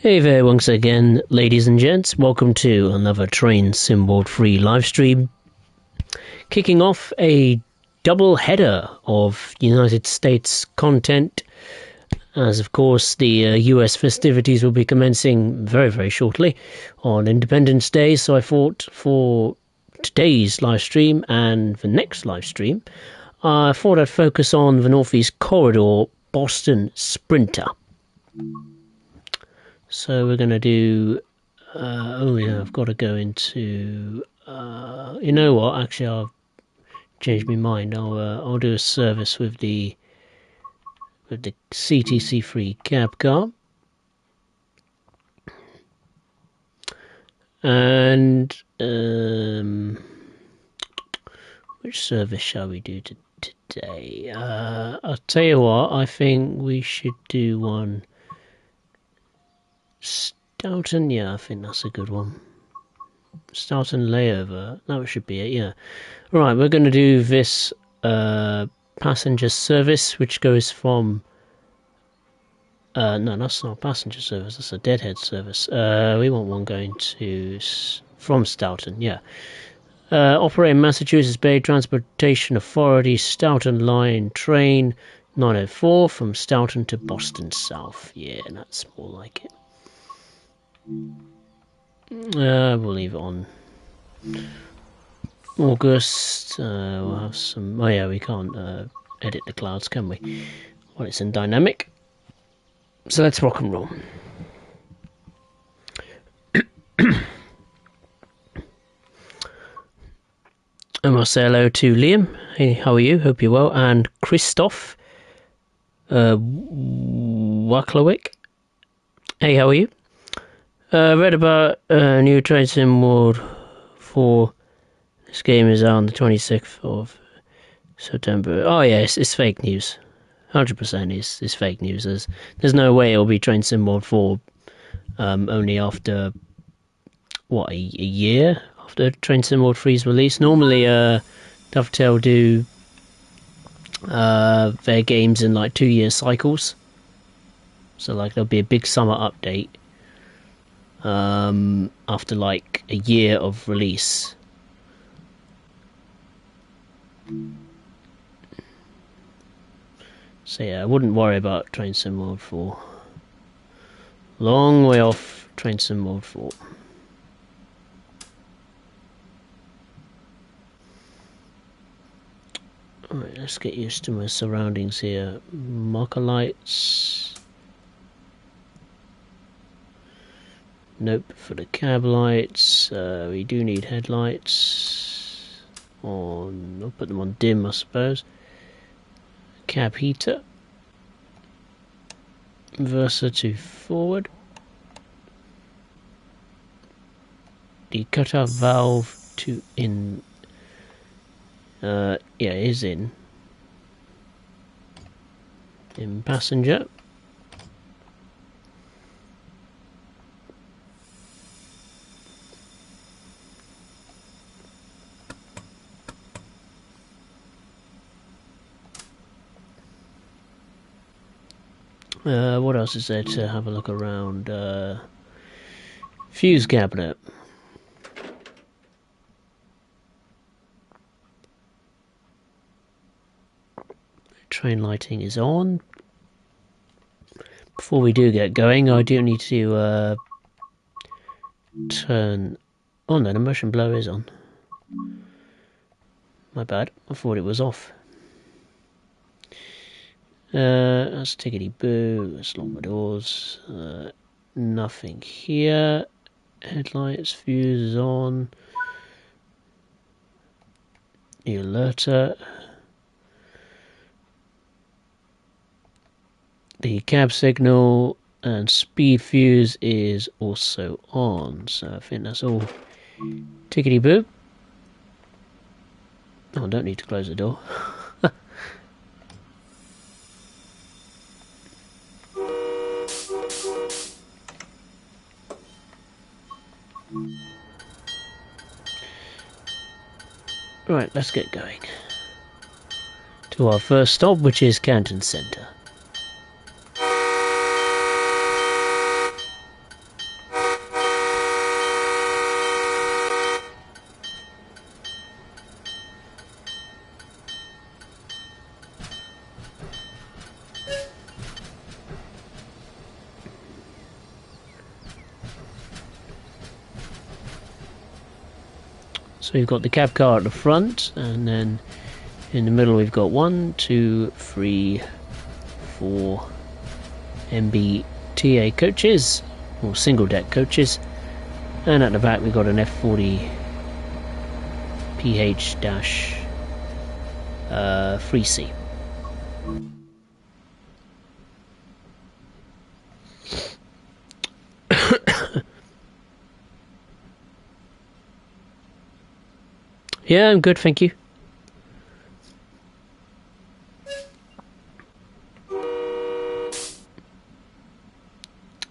Hey there once again, ladies and gents. Welcome to another Train Sim World free live stream. Kicking off a double header of United States content, as of course the US festivities will be commencing very, very shortly on Independence Day. So I thought for today's live stream and the next live stream, I thought I'd focus on the Northeast Corridor Boston Sprinter. So we're going to do, I've got to go into, you know what, actually I'll change my mind. I'll do a service with the CTC free cab car. And, which service shall we do today? I'll tell you what, I think we should do one. Stoughton, yeah, I think that's a good one. Stoughton layover, that should be it, yeah. Right, we're going to do this passenger service, which goes from... no, that's not a passenger service, that's a deadhead service. We want one going to... from Stoughton, yeah. Operating Massachusetts Bay Transportation Authority, Stoughton Line Train 904 from Stoughton to Boston South. Yeah, that's more like it. We'll leave it on August. We'll have some... Oh yeah, we can't edit the clouds, can we? Well, it's in dynamic. So let's rock and roll. And I'll say hello to Liam. Hey, how are you? Hope you're well. And Christoph Waklowik. Hey, how are you? Read about a new Train Sim World 4. This game is out on the 26th of September. Oh yeah, it's fake news. 100% is fake news. There's no way it'll be Train Sim World 4 only after, what, a year after Train Sim World 3's release. Normally Dovetail do their games in like 2-year cycles. So like there'll be a big summer update after like a year of release. So yeah, I wouldn't worry about Train Sim World 4. Long way off Train Sim World 4. Alright, let's get used to my surroundings here. Marker lights. Nope, for the cab lights, we do need headlights on, I'll put them on dim I suppose. Cab heater. Versa to forward. The cutoff valve to in, yeah, it is in passenger. What else is there to have a look around? Fuse cabinet. Train lighting is on. Before we do get going, I do need to turn... Oh no, the motion blur is on. My bad, I thought it was off. That's tickety boo. Let's lock my doors. Nothing here. Headlights, fuse is on. The alerter. The cab signal and speed fuse is also on. So I think that's all tickety boo. Oh, I don't need to close the door. Right, let's get going to our first stop, which is Canton Centre. So we've got the cab car at the front, and then in the middle we've got 1, 2, 3, 4 MBTA coaches, or single deck coaches, and at the back we've got an F40 PH-3C. Yeah, I'm good, thank you.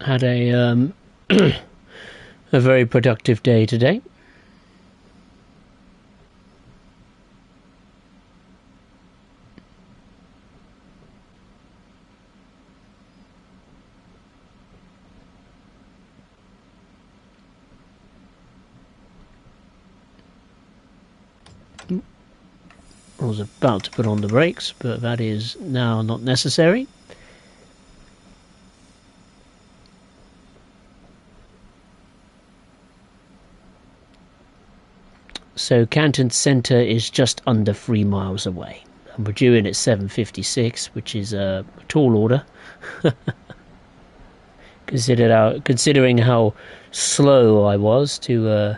Had a a very productive day today. I was about to put on the brakes, but that is now not necessary. So Canton Centre is just under 3 miles away. And we're due in at 7:56, which is a tall order. Considering how slow I was to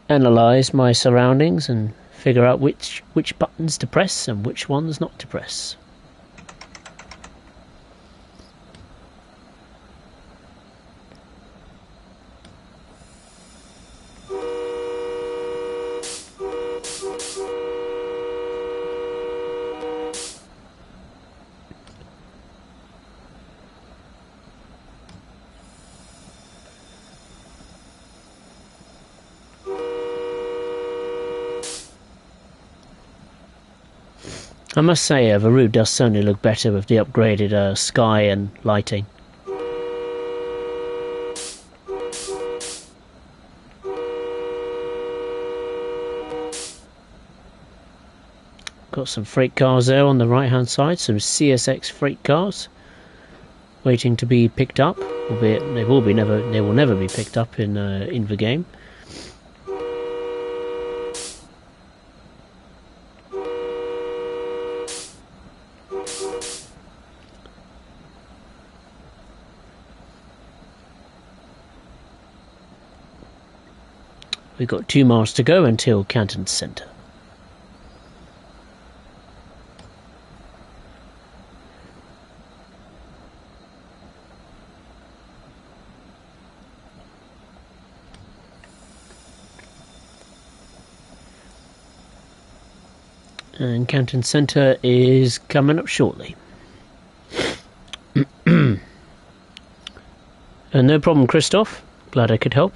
analyse my surroundings and figure out which buttons to press and which ones not to press. I must say, the route does certainly look better with the upgraded sky and lighting. Got some freight cars there on the right hand side, some CSX freight cars waiting to be picked up, albeit they will never be picked up in the game. We've got 2 miles to go until Canton Centre. And Canton Centre is coming up shortly. No problem, Christoph. Glad I could help.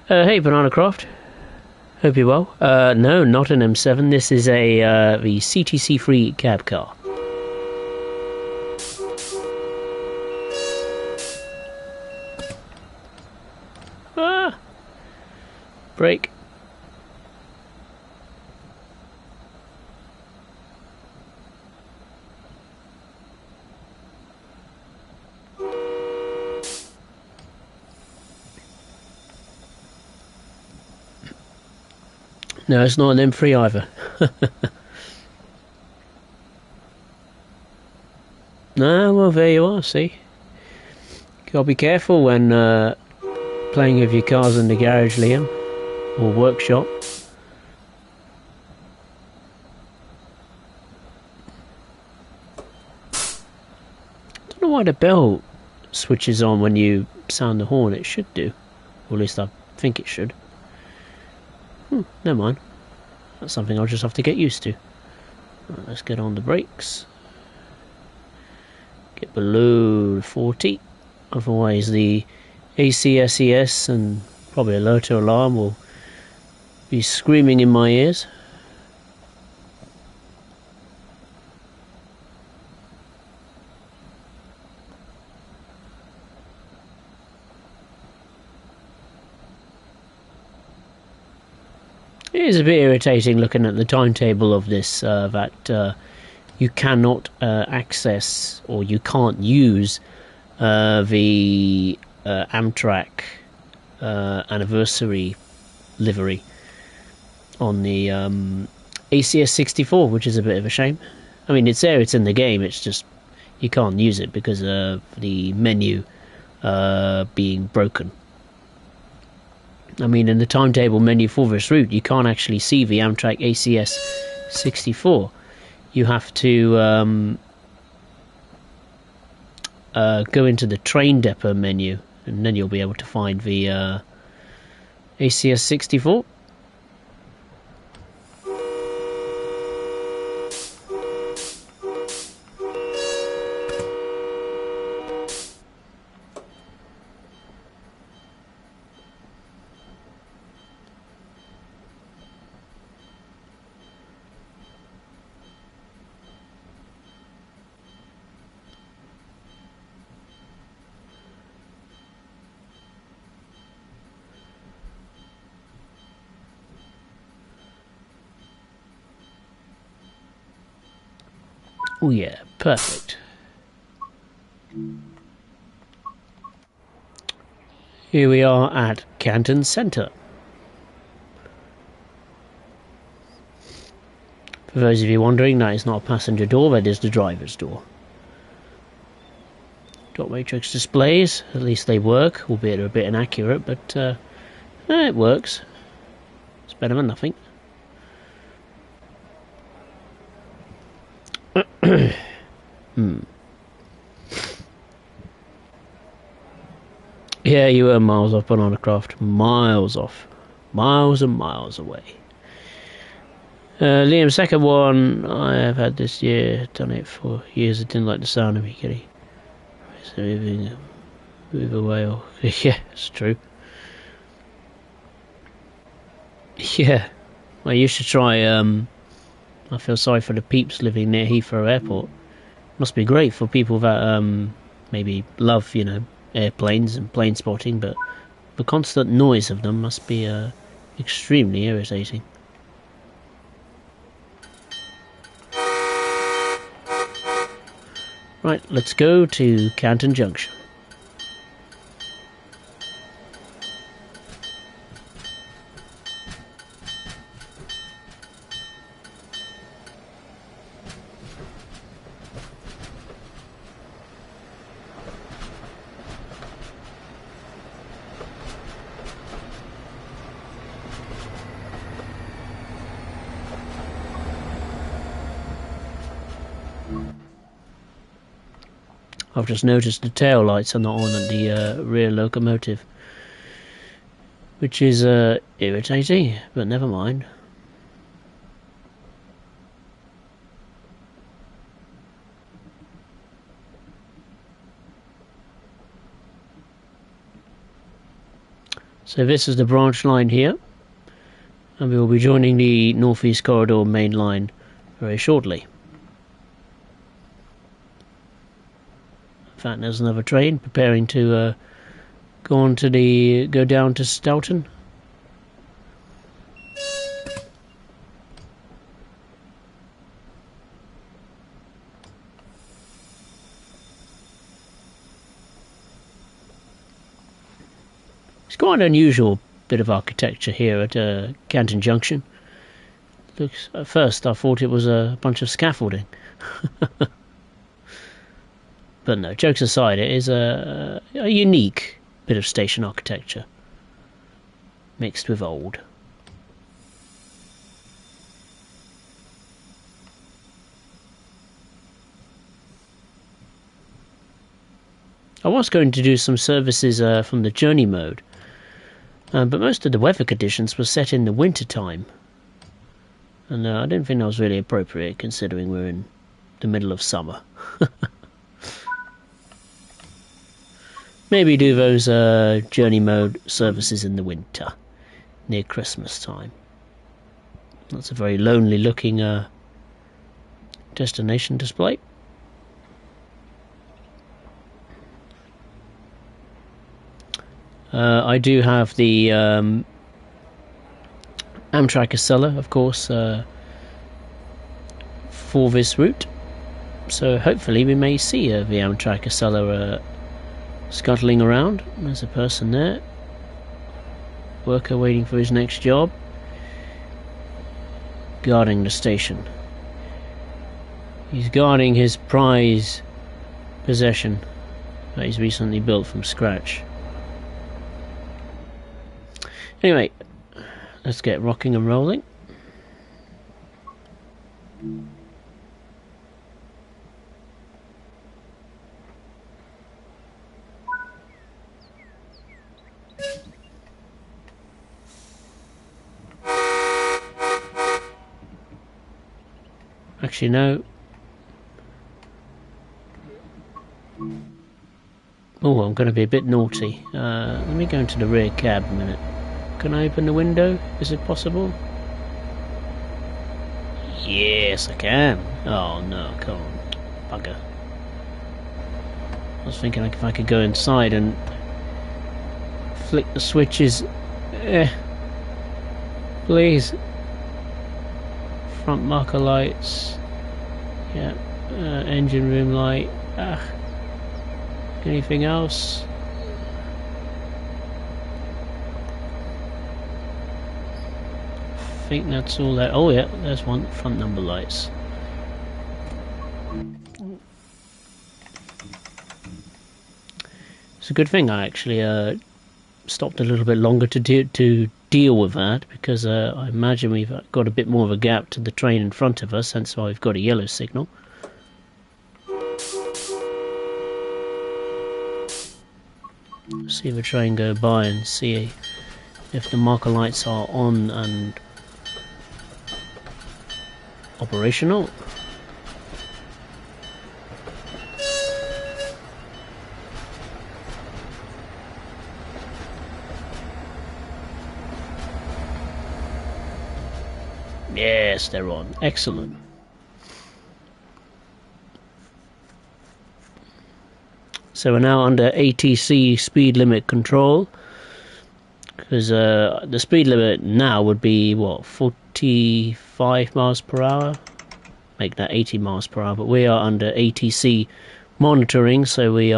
Hey, Banana Craft. Hope you're well. No, not an M7. This is the CTC-free cab car. Ah! Brake. No, it's not an M3 either. No, well, there you are, see? Gotta be careful when playing with your cars in the garage, Liam, or workshop. Don't know why the bell switches on when you sound the horn. It should do. Or at least I think it should. Never mind. That's something I'll just have to get used to. Right, let's get on the brakes. Get below 40. Otherwise the ACSES and probably alerter alarm will be screaming in my ears. It is a bit irritating looking at the timetable of this, that you cannot access, or you can't use the Amtrak anniversary livery on the ACS 64, which is a bit of a shame. I mean, it's there, it's in the game, it's just you can't use it because of the menu being broken. I mean, in the timetable menu for this route, you can't actually see the Amtrak ACS 64. You have to go into the train depot menu, and then you'll be able to find the ACS 64. Oh yeah, perfect. Here we are at Canton Centre. For those of you wondering, that is not a passenger door, that is the driver's door. Dot matrix displays, at least they work, albeit they're a bit inaccurate, but it works. It's better than nothing. Yeah, you were miles off, Banana Craft. Miles off. Miles and miles away. Liam's second one I have had this year. Done it for years. I didn't like the sound of me getting move away. Or yeah, it's true. Yeah, I used to try. I feel sorry for the peeps living near Heathrow Airport. Must be great for people that maybe love, you know, airplanes and plane spotting, but the constant noise of them must be extremely irritating. Right, let's go to Canton Junction. I've just noticed the tail lights are not on at the rear locomotive, which is irritating, but never mind. So this is the branch line here, and we will be joining the North East Corridor main line very shortly. In fact, there's another train preparing to go down to Stoughton. It's quite an unusual bit of architecture here at Canton Junction. Looks, at first I thought it was a bunch of scaffolding. But no, jokes aside, it is a unique bit of station architecture mixed with old. I was going to do some services from the journey mode, but most of the weather conditions were set in the winter time, and I didn't think that was really appropriate considering we're in the middle of summer. Maybe do those journey mode services in the winter, near Christmas time. That's a very lonely looking destination display. I do have the Amtrak Acela, of course, for this route. So hopefully we may see the Amtrak Acela scuttling around. There's a person there. Worker waiting for his next job. Guarding the station. He's guarding his prize possession that he's recently built from scratch. Anyway, let's get rocking and rolling. Actually, no. Oh, I'm going to be a bit naughty. Let me go into the rear cab a minute. Can I open the window? Is it possible? Yes, I can. Oh no, come on. Bugger. I was thinking if I could go inside and flick the switches. Please. Front marker lights. Yeah. Engine room light. Anything else? I think that's all that. Oh yeah, there's one. Front number lights. It's a good thing I actually stopped a little bit longer to deal with that, because I imagine we've got a bit more of a gap to the train in front of us, hence why we've got a yellow signal. See the train go by and see if the marker lights are on and operational. Yes, they're on. Excellent. So we're now under ATC speed limit control, because the speed limit now would be what, 45 miles per hour? Make that 80 miles per hour, but we are under ATC monitoring, so we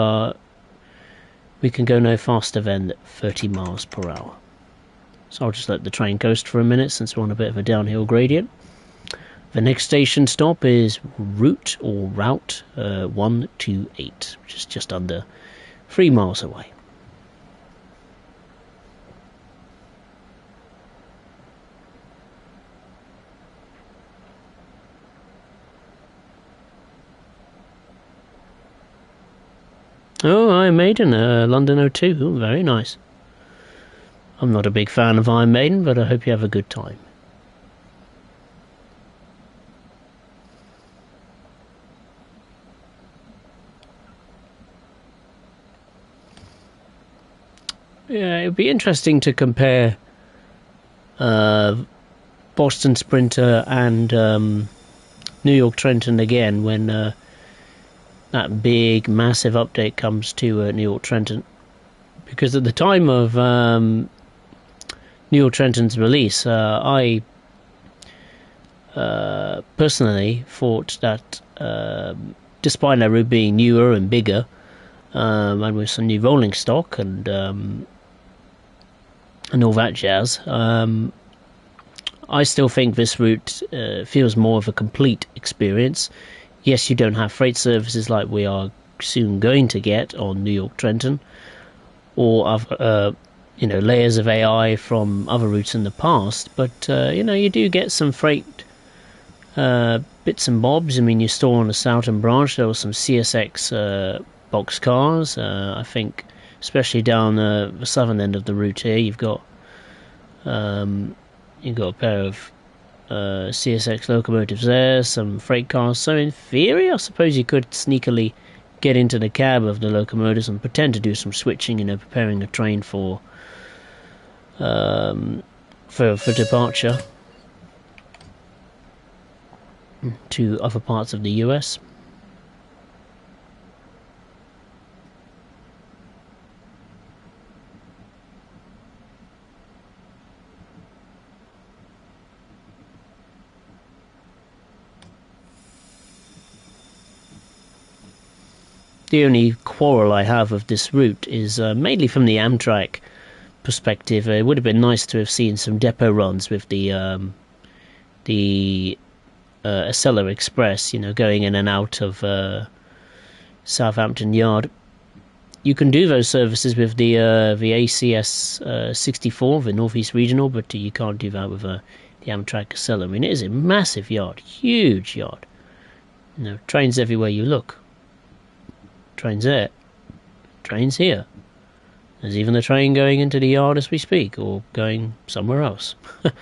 can go no faster than 30 miles per hour. So I'll just let the train coast for a minute since we're on a bit of a downhill gradient. The next station stop is Route 128, which is just under 3 miles away. Oh, Iron Maiden, London 02, ooh, very nice. I'm not a big fan of Iron Maiden, but I hope you have a good time. Yeah, it would be interesting to compare Boston Sprinter and New York Trenton again when that big, massive update comes to New York Trenton. Because at the time of New York Trenton's release, I personally thought that despite that route being newer and bigger, and with some new rolling stock and all that jazz, I still think this route feels more of a complete experience. Yes, you don't have freight services like we are soon going to get on New York Trenton, or other, layers of AI from other routes in the past, but you do get some freight bits and bobs. I mean, you saw on the Southern branch there was some CSX box cars. I think, especially down the southern end of the route here, you've got a pair of CSX locomotives there, some freight cars. So in theory, I suppose you could sneakily get into the cab of the locomotives and pretend to do some switching, preparing the train for departure to other parts of the US. The only quarrel I have with this route is mainly from the Amtrak perspective. It would have been nice to have seen some depot runs with the Acela Express, you know, going in and out of Southampton Yard. You can do those services with the ACS 64, the Northeast Regional, but you can't do that with the Amtrak Acela. I mean, it is a massive yard, huge yard. You know, trains everywhere you look. Trains there, trains here. There's even a train going into the yard as we speak, or going somewhere else. I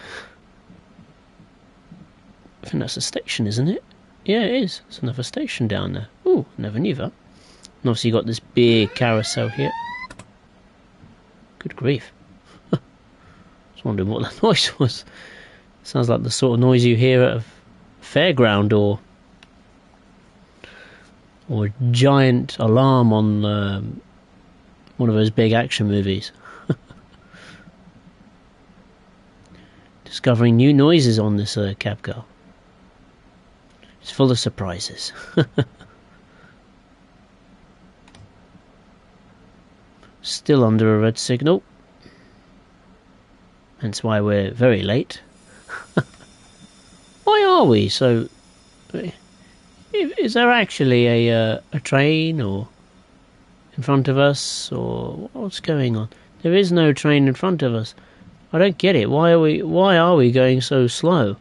think that's a station, isn't it? Yeah, it is. It's another station down there. Ooh, never knew that. And obviously you got this big carousel here. Good grief. I was wondering what that noise was. Sounds like the sort of noise you hear at a fairground or a giant alarm on one of those big action movies. Discovering new noises on this cab car. It's full of surprises. Still under a red signal. Hence why we're very late. Why are we so... Is there actually a train or in front of us, or what's going on? There is no train in front of us. I don't get it. Why are we going so slow?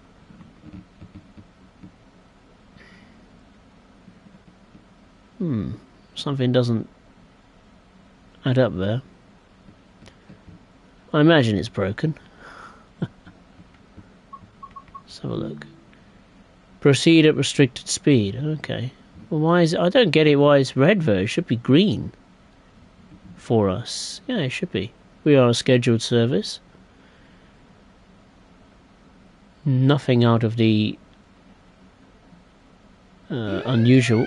Something doesn't add up there. I imagine it's broken. Let's have a look. Proceed at restricted speed. Okay. Well, why is it? I don't get it. Why it's red though? It should be green for us. Yeah, it should be. We are a scheduled service. Nothing out of the unusual.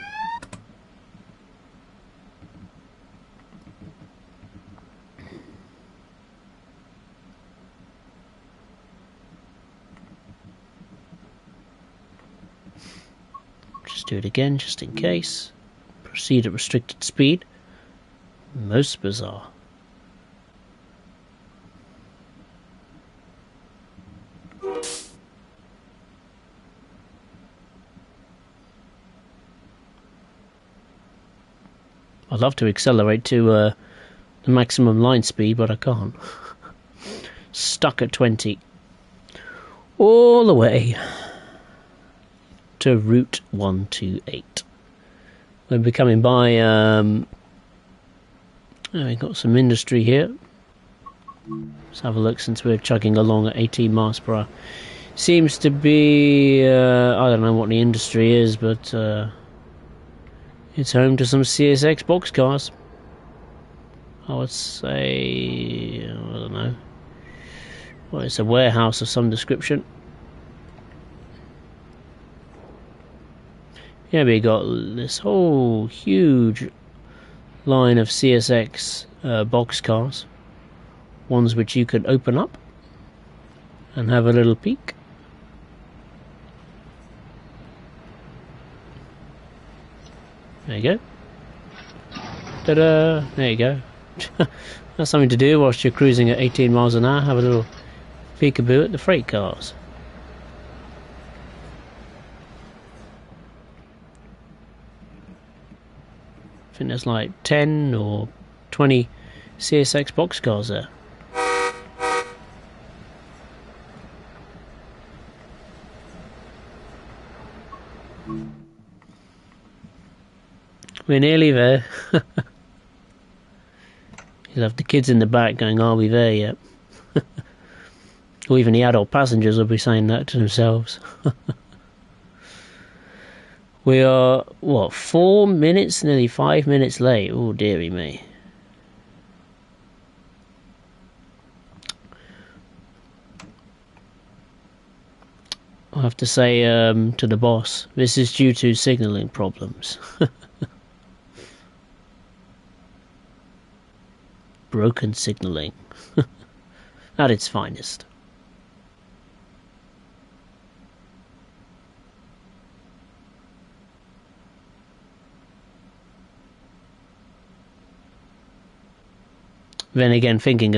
Just do it again, just in case. Proceed at restricted speed. Most bizarre. I'd love to accelerate to the maximum line speed, but I can't. Stuck at 20. All the way to Route 128. We'll be coming by... we've got some industry here. Let's have a look since we're chugging along at 18 miles per hour. Seems to be... I don't know what the industry is, but... it's home to some CSX boxcars. I would say... I don't know. Well, it's a warehouse of some description. Yeah, we got this whole huge line of CSX boxcars. Ones which you could open up and have a little peek. There you go. Ta-da! There you go. That's something to do whilst you're cruising at 18 miles an hour. Have a little peekaboo at the freight cars. I think there's like 10 or 20 CSX boxcars there. We're nearly there. You'll have the kids in the back going, are we there yet? Or even the adult passengers will be saying that to themselves. We are, what, 4 minutes, nearly 5 minutes late. Oh, dearie me. I'll have to say to the boss, this is due to signalling problems. Broken signalling. At its finest. Then again, thinking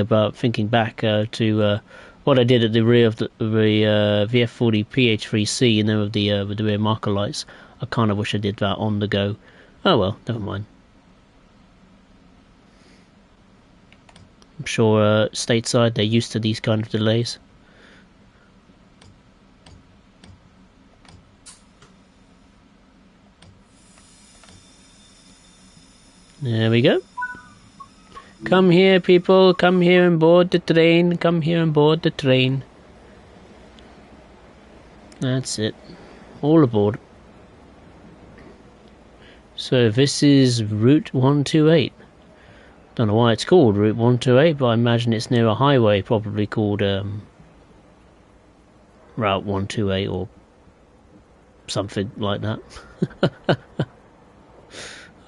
back to what I did at the rear of the VF40 PH3C, you know, with the rear marker lights, I kind of wish I did that on the go. Oh well, never mind. I'm sure stateside they're used to these kind of delays. There we go. Come here, people. Come here and board the train. Come here and board the train. That's it. All aboard. So this is Route 128. Don't know why it's called Route 128, but I imagine it's near a highway, probably called Route 128 or something like that.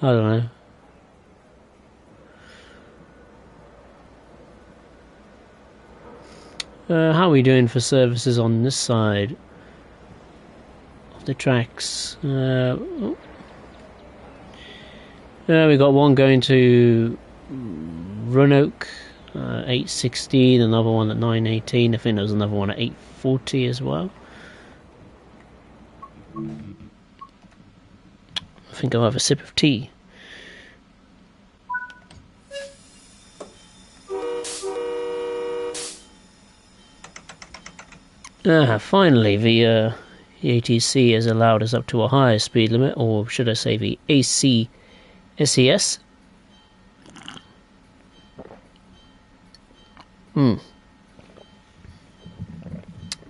I don't know. How are we doing for services on this side of the tracks? We got one going to Roanoke, 8:16, another one at 9:18. I think there was another one at 8:40 as well. I think I'll have a sip of tea. Finally, the ATC has allowed us up to a higher speed limit, or should I say the ACSES.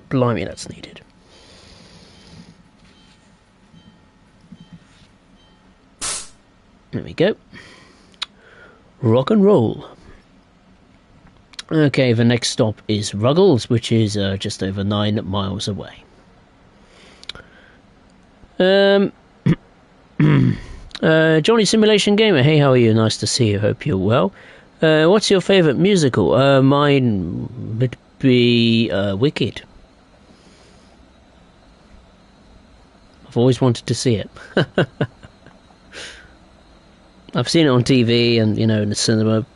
Blimey, that's needed. There we go. Rock and roll. Okay, the next stop is Ruggles, which is just over 9 miles away. Johnny Simulation Gamer, hey, how are you? Nice to see you. Hope you're well. What's your favourite musical? Mine would be Wicked. I've always wanted to see it. I've seen it on TV and, you know, in the cinema.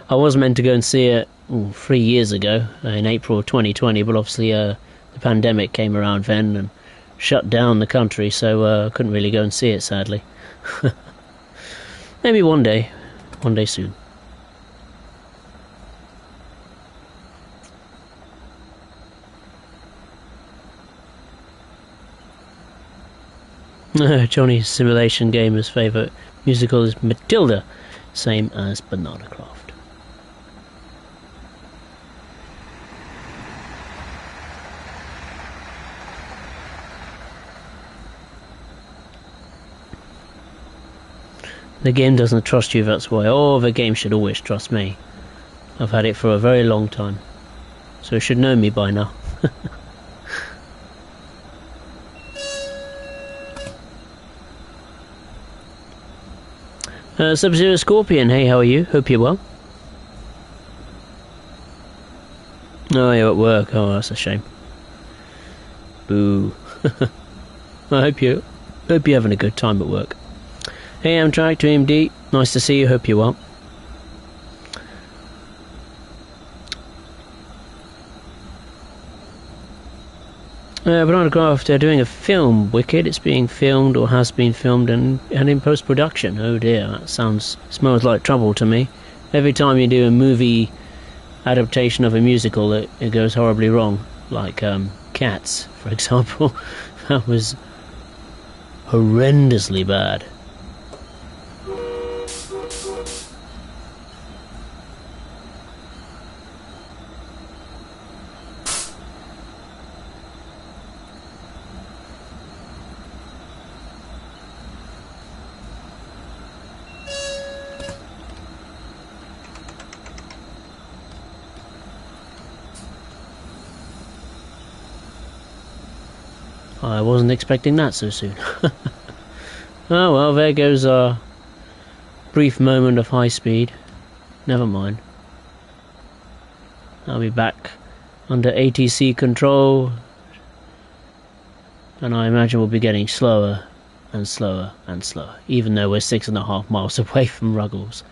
I was meant to go and see it 3 years ago, in April of 2020, but obviously the pandemic came around then and shut down the country, so I couldn't really go and see it, sadly. Maybe one day soon. Johnny's Simulation Gamer's favourite musical is Matilda, same as Banana Craft. The game doesn't trust you, that's why. Oh, the game should always trust me. I've had it for a very long time, so it should know me by now. Sub-Zero Scorpion, hey, how are you? Hope you're well. Oh, you're at work. Oh, that's a shame. Boo. I hope you're having a good time at work. Hey, Amtrak to MD. Nice to see you. Hope you're well. Banana Craft, they're doing a film, Wicked. It's being filmed or has been filmed and in post-production. Oh dear, that smells like trouble to me. Every time you do a movie adaptation of a musical, it goes horribly wrong. Like Cats, for example. That was horrendously bad. I wasn't expecting that so soon. Oh well, there goes our brief moment of high speed. Never mind. I'll be back under ATC control, and I imagine we'll be getting slower and slower and slower, even though we're 6.5 miles away from Ruggles.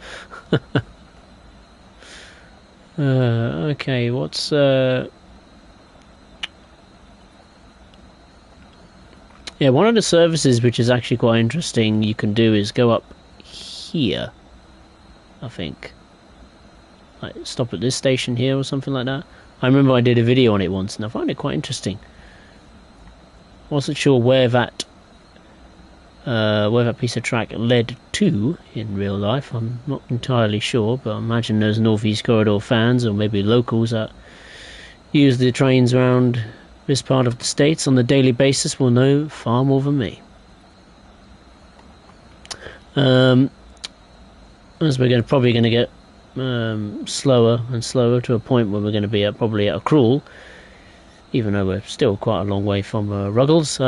Okay, what's yeah, one of the services which is actually quite interesting you can do is go up here, I think. Like, stop at this station here or something like that. I remember I did a video on it once and I found it quite interesting. Wasn't sure where that piece of track led to in real life. I'm not entirely sure, but I imagine those Northeast Corridor fans or maybe locals that use the trains around this part of the States on a daily basis will know far more than me. As we're probably going to get slower and slower to a point where we're going to be probably at a crawl, even though we're still quite a long way from Ruggles.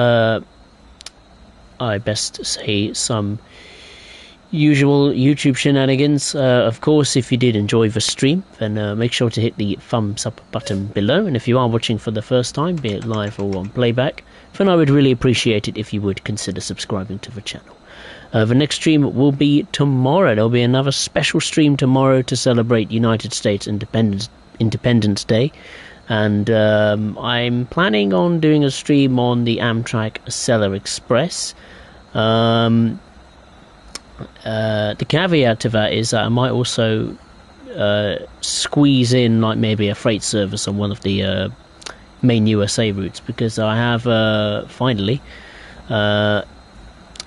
I best say some usual YouTube shenanigans. Of course, if you did enjoy the stream, then make sure to hit the thumbs up button below, and if you are watching for the first time, be it live or on playback, then I would really appreciate it if you would consider subscribing to the channel. The next stream will be tomorrow. There'll be another special stream tomorrow to celebrate United States Independence Day, and I'm planning on doing a stream on the Amtrak Cellar Express. The caveat to that is that I might also squeeze in like maybe a freight service on one of the main USA routes, because I have finally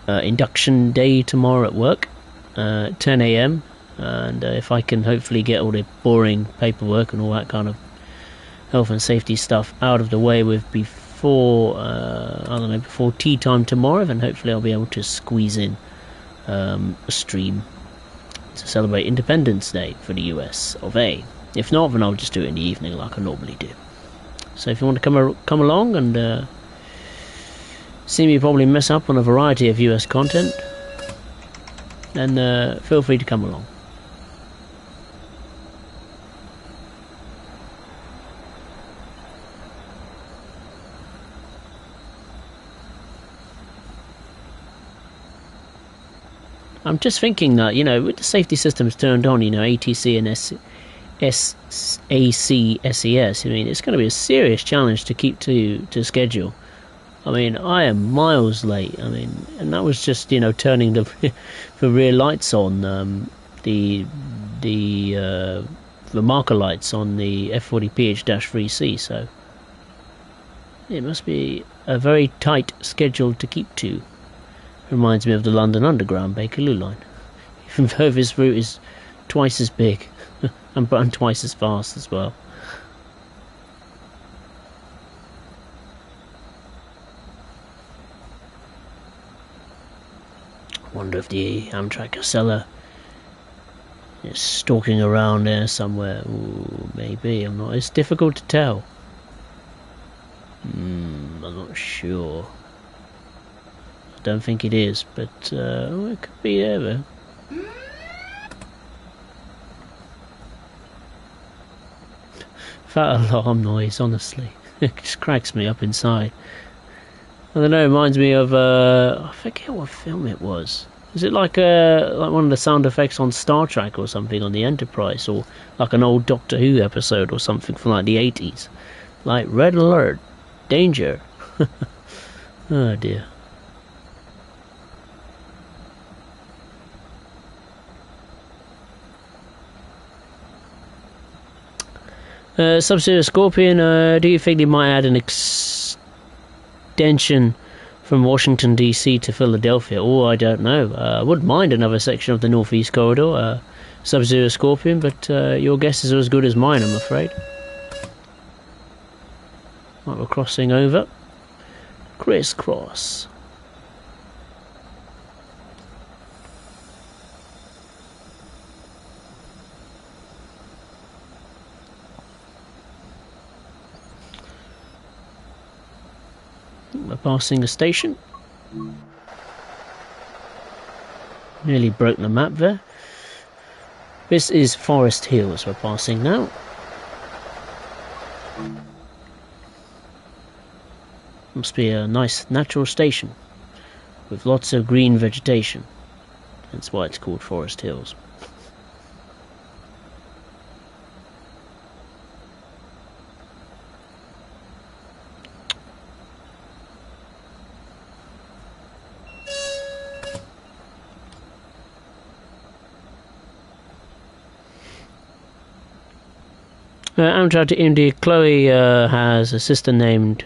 induction day tomorrow at work, 10 AM, and if I can hopefully get all the boring paperwork and all that kind of health and safety stuff out of the way with before before tea time tomorrow, then hopefully I'll be able to squeeze in a stream to celebrate Independence Day for the US of A. If not, then I'll just do it in the evening like I normally do. So if you want to come along and see me probably mess up on a variety of US content, then feel free to come along. I'm just thinking that, with the safety systems turned on, ATC and SAC, SES, it's going to be a serious challenge to keep to schedule. I am miles late. And that was just, turning the rear lights on, the marker lights on the F40PH-3C. So it must be a very tight schedule to keep to. Reminds me of the London Underground Bakerloo line. Even though this route is twice as big and twice as fast as well. I wonder if the Amtrak Casella is stalking around there somewhere. Ooh, maybe. It's difficult to tell. I'm not sure. I don't think it is, but it could be there though. That alarm noise, honestly, it just cracks me up inside. I don't know, it reminds me of I forget what film it was. Is it like one of the sound effects on Star Trek or something on the Enterprise, or like an old Doctor Who episode or something from like the 80s? Like Red Alert, Danger. Oh dear. Sub-Zero Scorpion, do you think they might add an extension from Washington DC to Philadelphia? Oh, I don't know. I wouldn't mind another section of the Northeast Corridor, Sub-Zero Scorpion, but your guess is as good as mine, I'm afraid. Right, we're crossing over. Crisscross. We're passing a station. Nearly broke the map there. This is Forest Hills we're passing now. Must be a nice natural station with lots of green vegetation. That's why it's called Forest Hills. Amtrak to India. Chloe has a sister named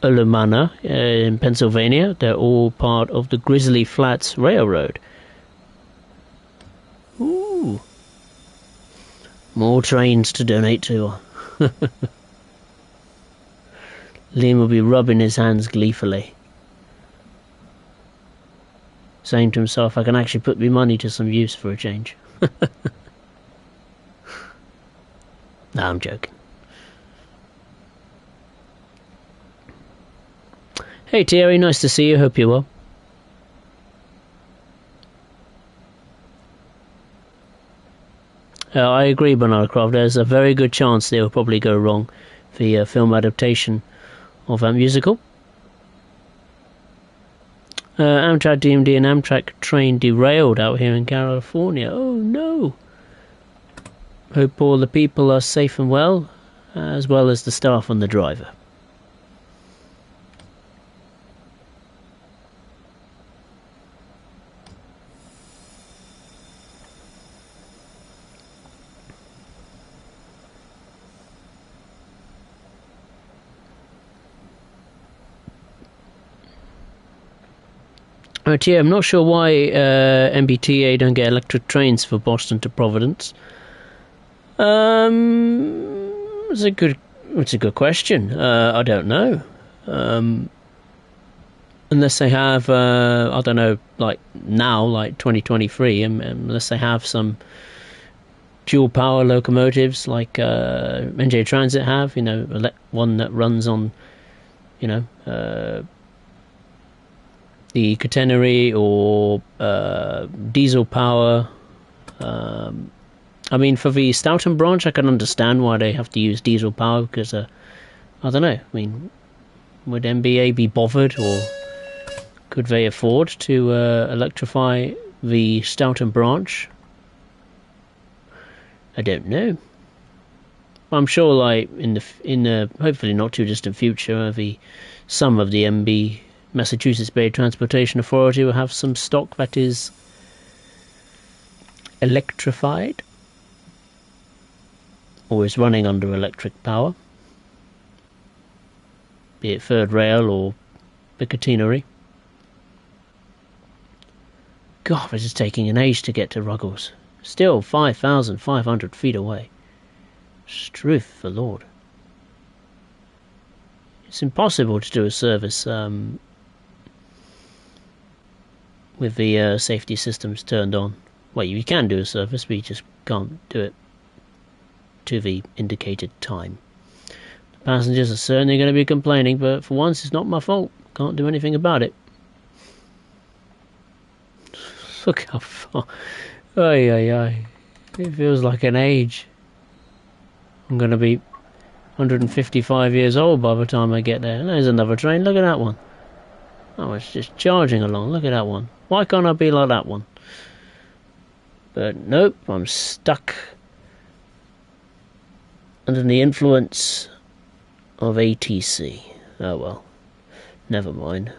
Ulumana in Pennsylvania. They're all part of the Grizzly Flats Railroad. Ooh. More trains to donate to. Liam will be rubbing his hands gleefully, saying to himself, I can actually put me money to some use for a change. No, I'm joking. Hey Thierry, nice to see you, hope you're well. I agree, Bernard Croft, there's a very good chance they will probably go wrong for the film adaptation of that musical. Amtrak DMD and Amtrak train derailed out here in California. Oh no! Hope all the people are safe and well as the staff and the driver. Yeah, I'm not sure why MBTA don't get electric trains for Boston to Providence. It's a good question. I don't know. Unless they have, I don't know, like now, like 2023, unless they have some dual power locomotives like NJ Transit have, one that runs on, the catenary or diesel power. I mean, for the Stoughton branch, I can understand why they have to use diesel power because, I don't know. I mean, would MBA be bothered, or could they afford to electrify the Stoughton branch? I don't know. I'm sure, like in the hopefully not too distant future, some of the Massachusetts Bay Transportation Authority will have some stock that is electrified or is running under electric power, be it third rail or the catenary. God, this is taking an age to get to Ruggles. Still 5,500 feet away. Struth the Lord. It's impossible to do a service with the safety systems turned on. Well, you can do a service, but you just can't do it to the indicated time. The passengers are certainly going to be complaining, but for once it's not my fault. Can't do anything about it. Look how far. It feels like an age. I'm going to be 155 years old by the time I get there. There's another train. Look at that one. Oh, it's just charging along. Look at that one. Why can't I be like that one? But nope, I'm stuck under the influence of ATC. Oh well, never mind.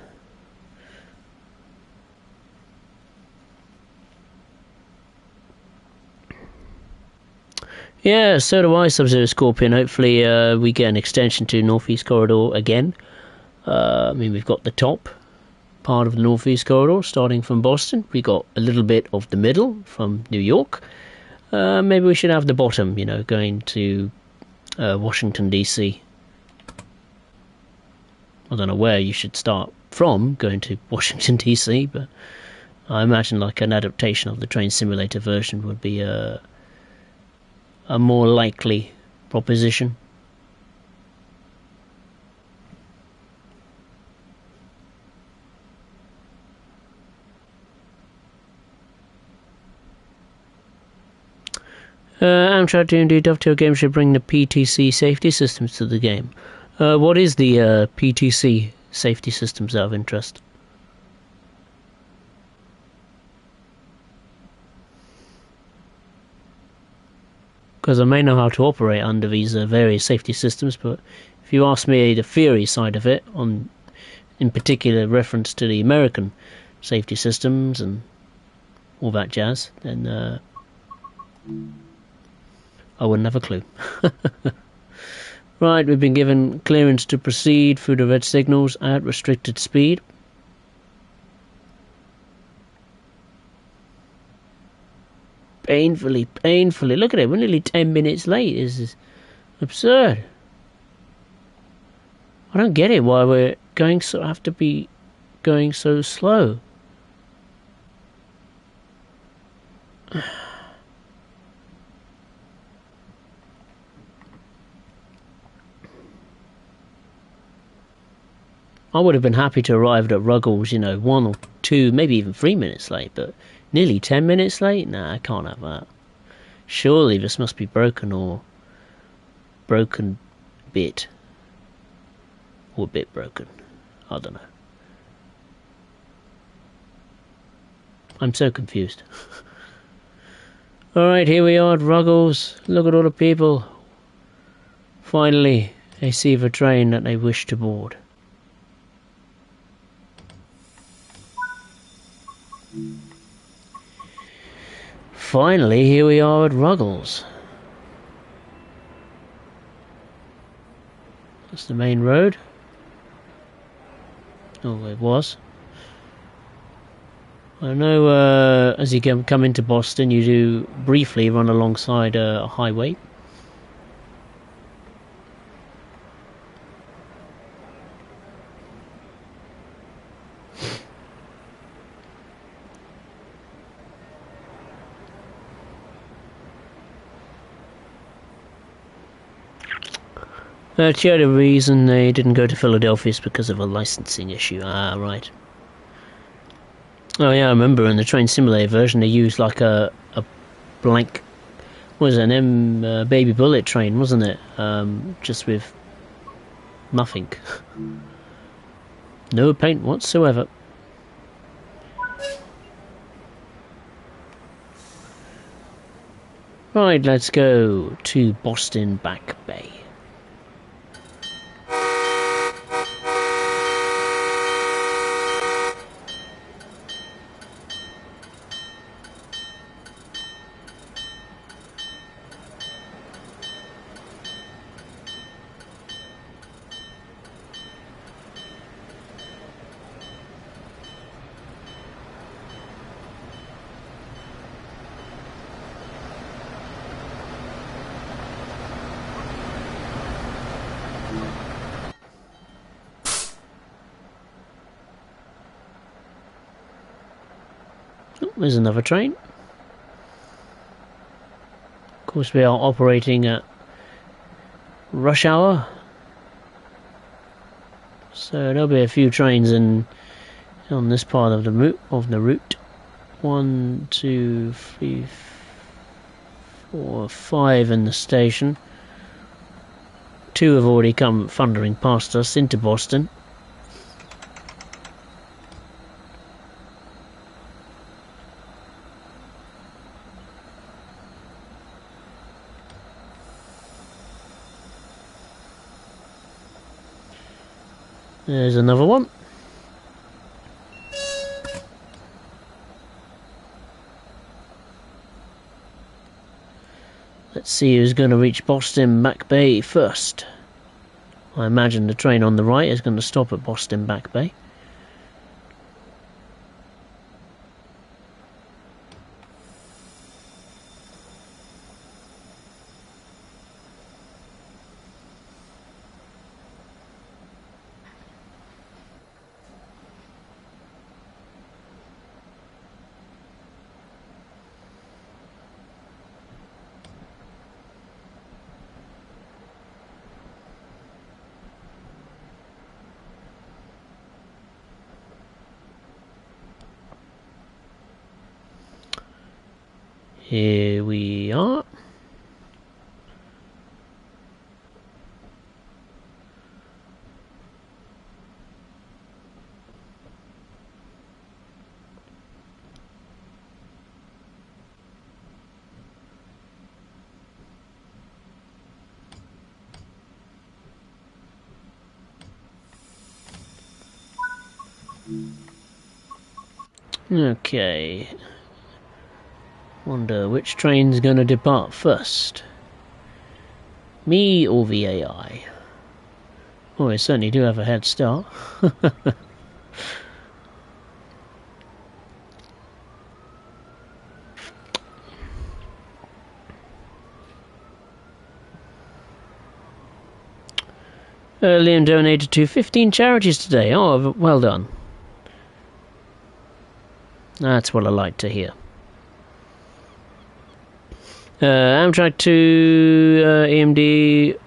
Yeah, so do I, Sub-Zero Scorpion. Hopefully we get an extension to Northeast Corridor again. I mean, we've got the top part of the Northeast Corridor starting from Boston. We got a little bit of the middle from New York. Maybe we should have the bottom, going to Washington, D.C. I don't know where you should start from going to Washington, D.C., but I imagine like an adaptation of the train simulator version would be a more likely proposition. Amtrak D&D Dovetail Games should bring the PTC safety systems to the game. What is the PTC safety systems out of interest? Because I may know how to operate under these various safety systems, but if you ask me the theory side of it, in particular reference to the American safety systems and all that jazz, then I wouldn't have a clue. Right, we've been given clearance to proceed through the red signals at restricted speed. Painfully. Look at it, we're nearly 10 minutes late. This is absurd. I don't get it, why we're have to be going so slow. I would have been happy to arrive at Ruggles, 1 or 2, maybe even 3 minutes late, but nearly 10 minutes late? Nah, I can't have that. Surely this must be broken or broken bit. Or a bit broken. I don't know. I'm so confused. Alright, here we are at Ruggles. Look at all the people. Finally, they see the train that they wish to board. Finally, here we are at Ruggles. That's the main road. Oh, it was. I know as you come into Boston, you do briefly run alongside a highway. The only reason they didn't go to Philadelphia is because of a licensing issue. Ah, right. Oh yeah, I remember in the Train Simulator version they used like a blank, what was it, an baby bullet train, wasn't it? Just with nothing. No paint whatsoever. Right, let's go to Boston Back Bay. There's another train. Of course, we are operating at rush hour, so there'll be a few trains on this part of the route. 1, 2, 3, 4, 5 in the station. 2 have already come thundering past us into Boston. There's another one. Let's see who's going to reach Boston Back Bay first. I imagine the train on the right is going to stop at Boston Back Bay. Here we are. Okay. Wonder which train's gonna depart first. Me or the AI? Oh, I certainly do have a head start. Liam donated to 15 charities today. Oh, well done. That's what I like to hear. Amtrak to EMD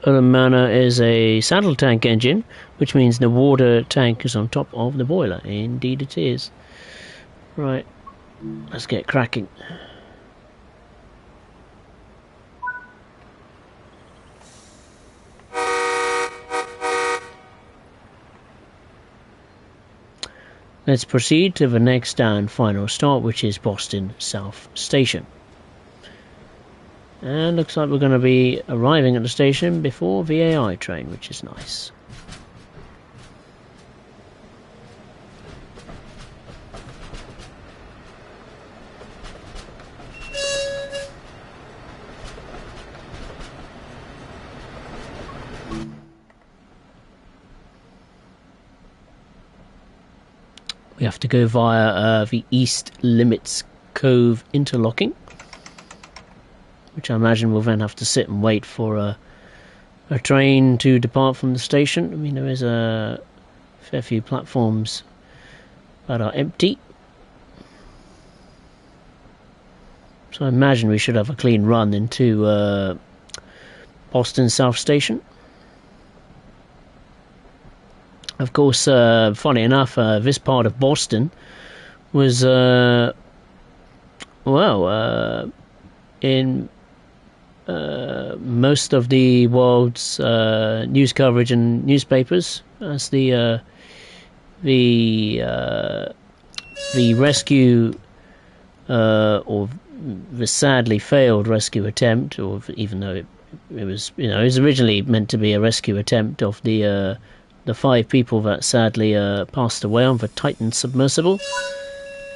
Manor is a saddle tank engine, which means the water tank is on top of the boiler. Indeed it is. Right, let's get cracking. Let's proceed to the next and final stop, which is Boston South Station. And looks like we're going to be arriving at the station before the AI train, which is nice. We have to go via the East Limits Cove interlocking, which I imagine we'll then have to sit and wait for a train to depart from the station. I mean, there is a fair few platforms that are empty, so I imagine we should have a clean run into Boston South Station. Of course, funny enough, this part of Boston was, in most of the world's news coverage and newspapers as the rescue or the sadly failed rescue attempt, or even though it was, it was originally meant to be a rescue attempt of the 5 people that sadly passed away on the Titan submersible,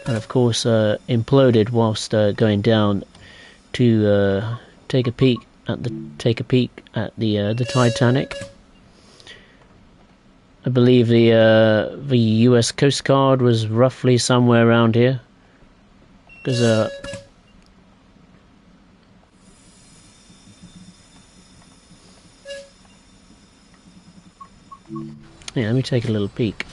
and of course imploded whilst going down to take a peek at the Titanic. I believe the U.S. Coast Guard was roughly somewhere around here, because yeah, let me take a little peek.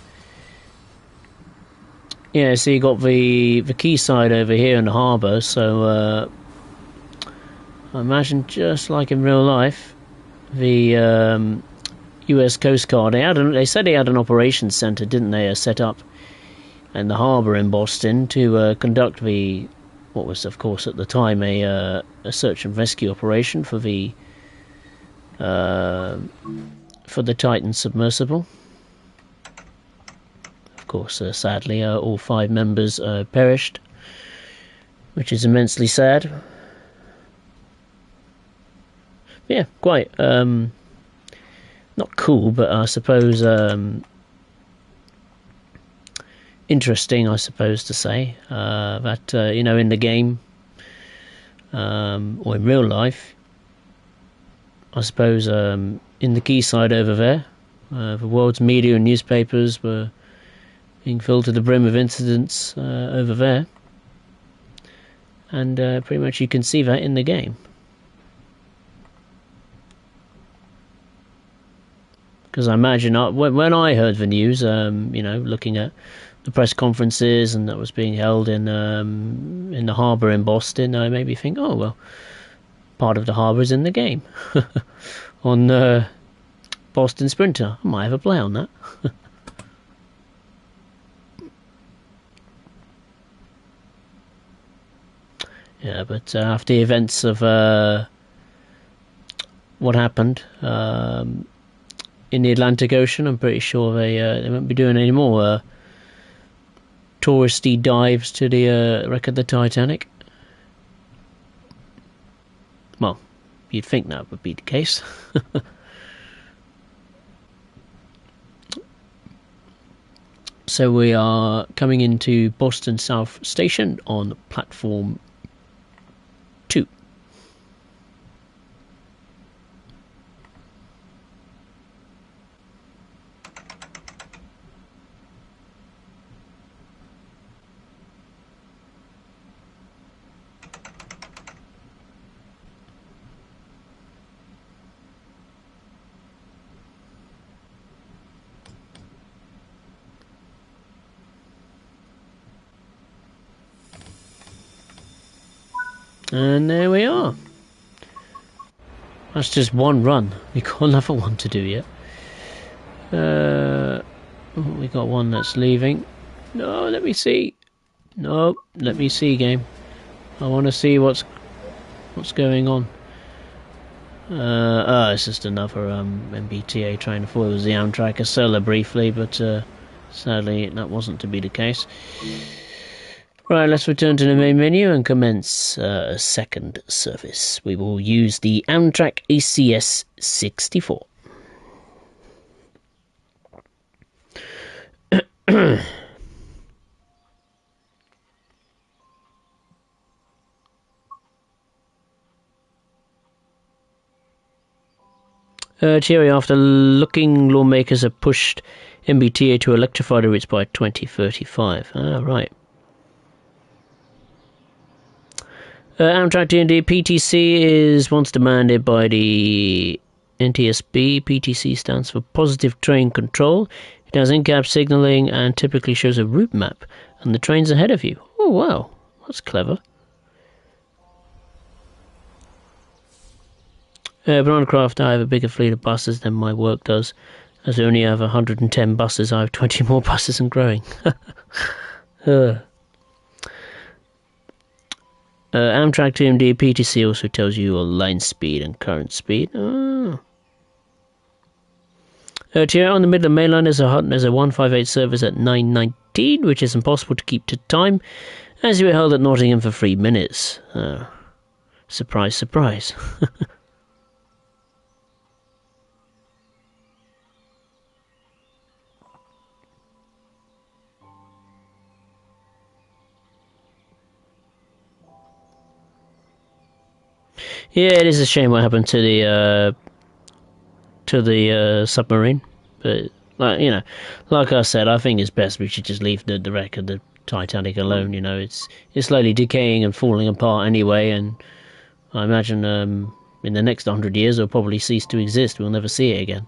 Yeah, so you got the quayside over here in the harbour, so I imagine just like in real life, the U.S. Coast Guard, they said they had an operations centre, didn't they, set up in the harbour in Boston to conduct what was of course at the time a search and rescue operation for the Titan submersible. Of course, sadly, all 5 members perished, which is immensely sad. Yeah, quite not cool, but I suppose interesting, I suppose to say that in the game or in real life, I suppose in the quayside over there, the world's media and newspapers were being filled to the brim of incidents over there, and pretty much you can see that in the game. Because I imagine when I heard the news, looking at the press conferences and that was being held in the harbour in Boston, I made me think, oh well, part of the harbour is in the game on Boston Sprinter. I might have a play on that. Yeah, but after the events of what happened in the Atlantic Ocean, I'm pretty sure they won't be doing any more touristy dives to the wreck of the Titanic. Well, you'd think that would be the case. So we are coming into Boston South Station on platform 2. And there we are. That's just one run. We got another one to do yet. We got one that's leaving. No, let me see. No, let me see, game. I want to see what's going on. It's just another MBTA train. I thought it was the Amtrak Acela briefly, but sadly that wasn't to be the case. Right, let's return to the main menu and commence a second service. We will use the Amtrak ACS 64. Cheerio, after looking, lawmakers have pushed MBTA to electrify the routes by 2035. Ah, right. Amtrak D&D PTC is once demanded by the NTSB. PTC stands for Positive Train Control. It has in-cab signalling and typically shows a route map and the trains ahead of you. Oh, wow. That's clever. But on craft, I have a bigger fleet of buses than my work does. As I only have 110 buses, I have 20 more buses and growing. Amtrak TMD PTC also tells you your line speed and current speed. Oh. On the Midland Main Line, there's a 158 service at 9:19, which is impossible to keep to time, as you were held at Nottingham for 3 minutes. Surprise, surprise. Yeah, it is a shame what happened to the submarine, but like I said, I think it's best we should just leave the wreck of the Titanic alone. It's slowly decaying and falling apart anyway, and I imagine in the next 100 years it'll probably cease to exist. We'll never see it again.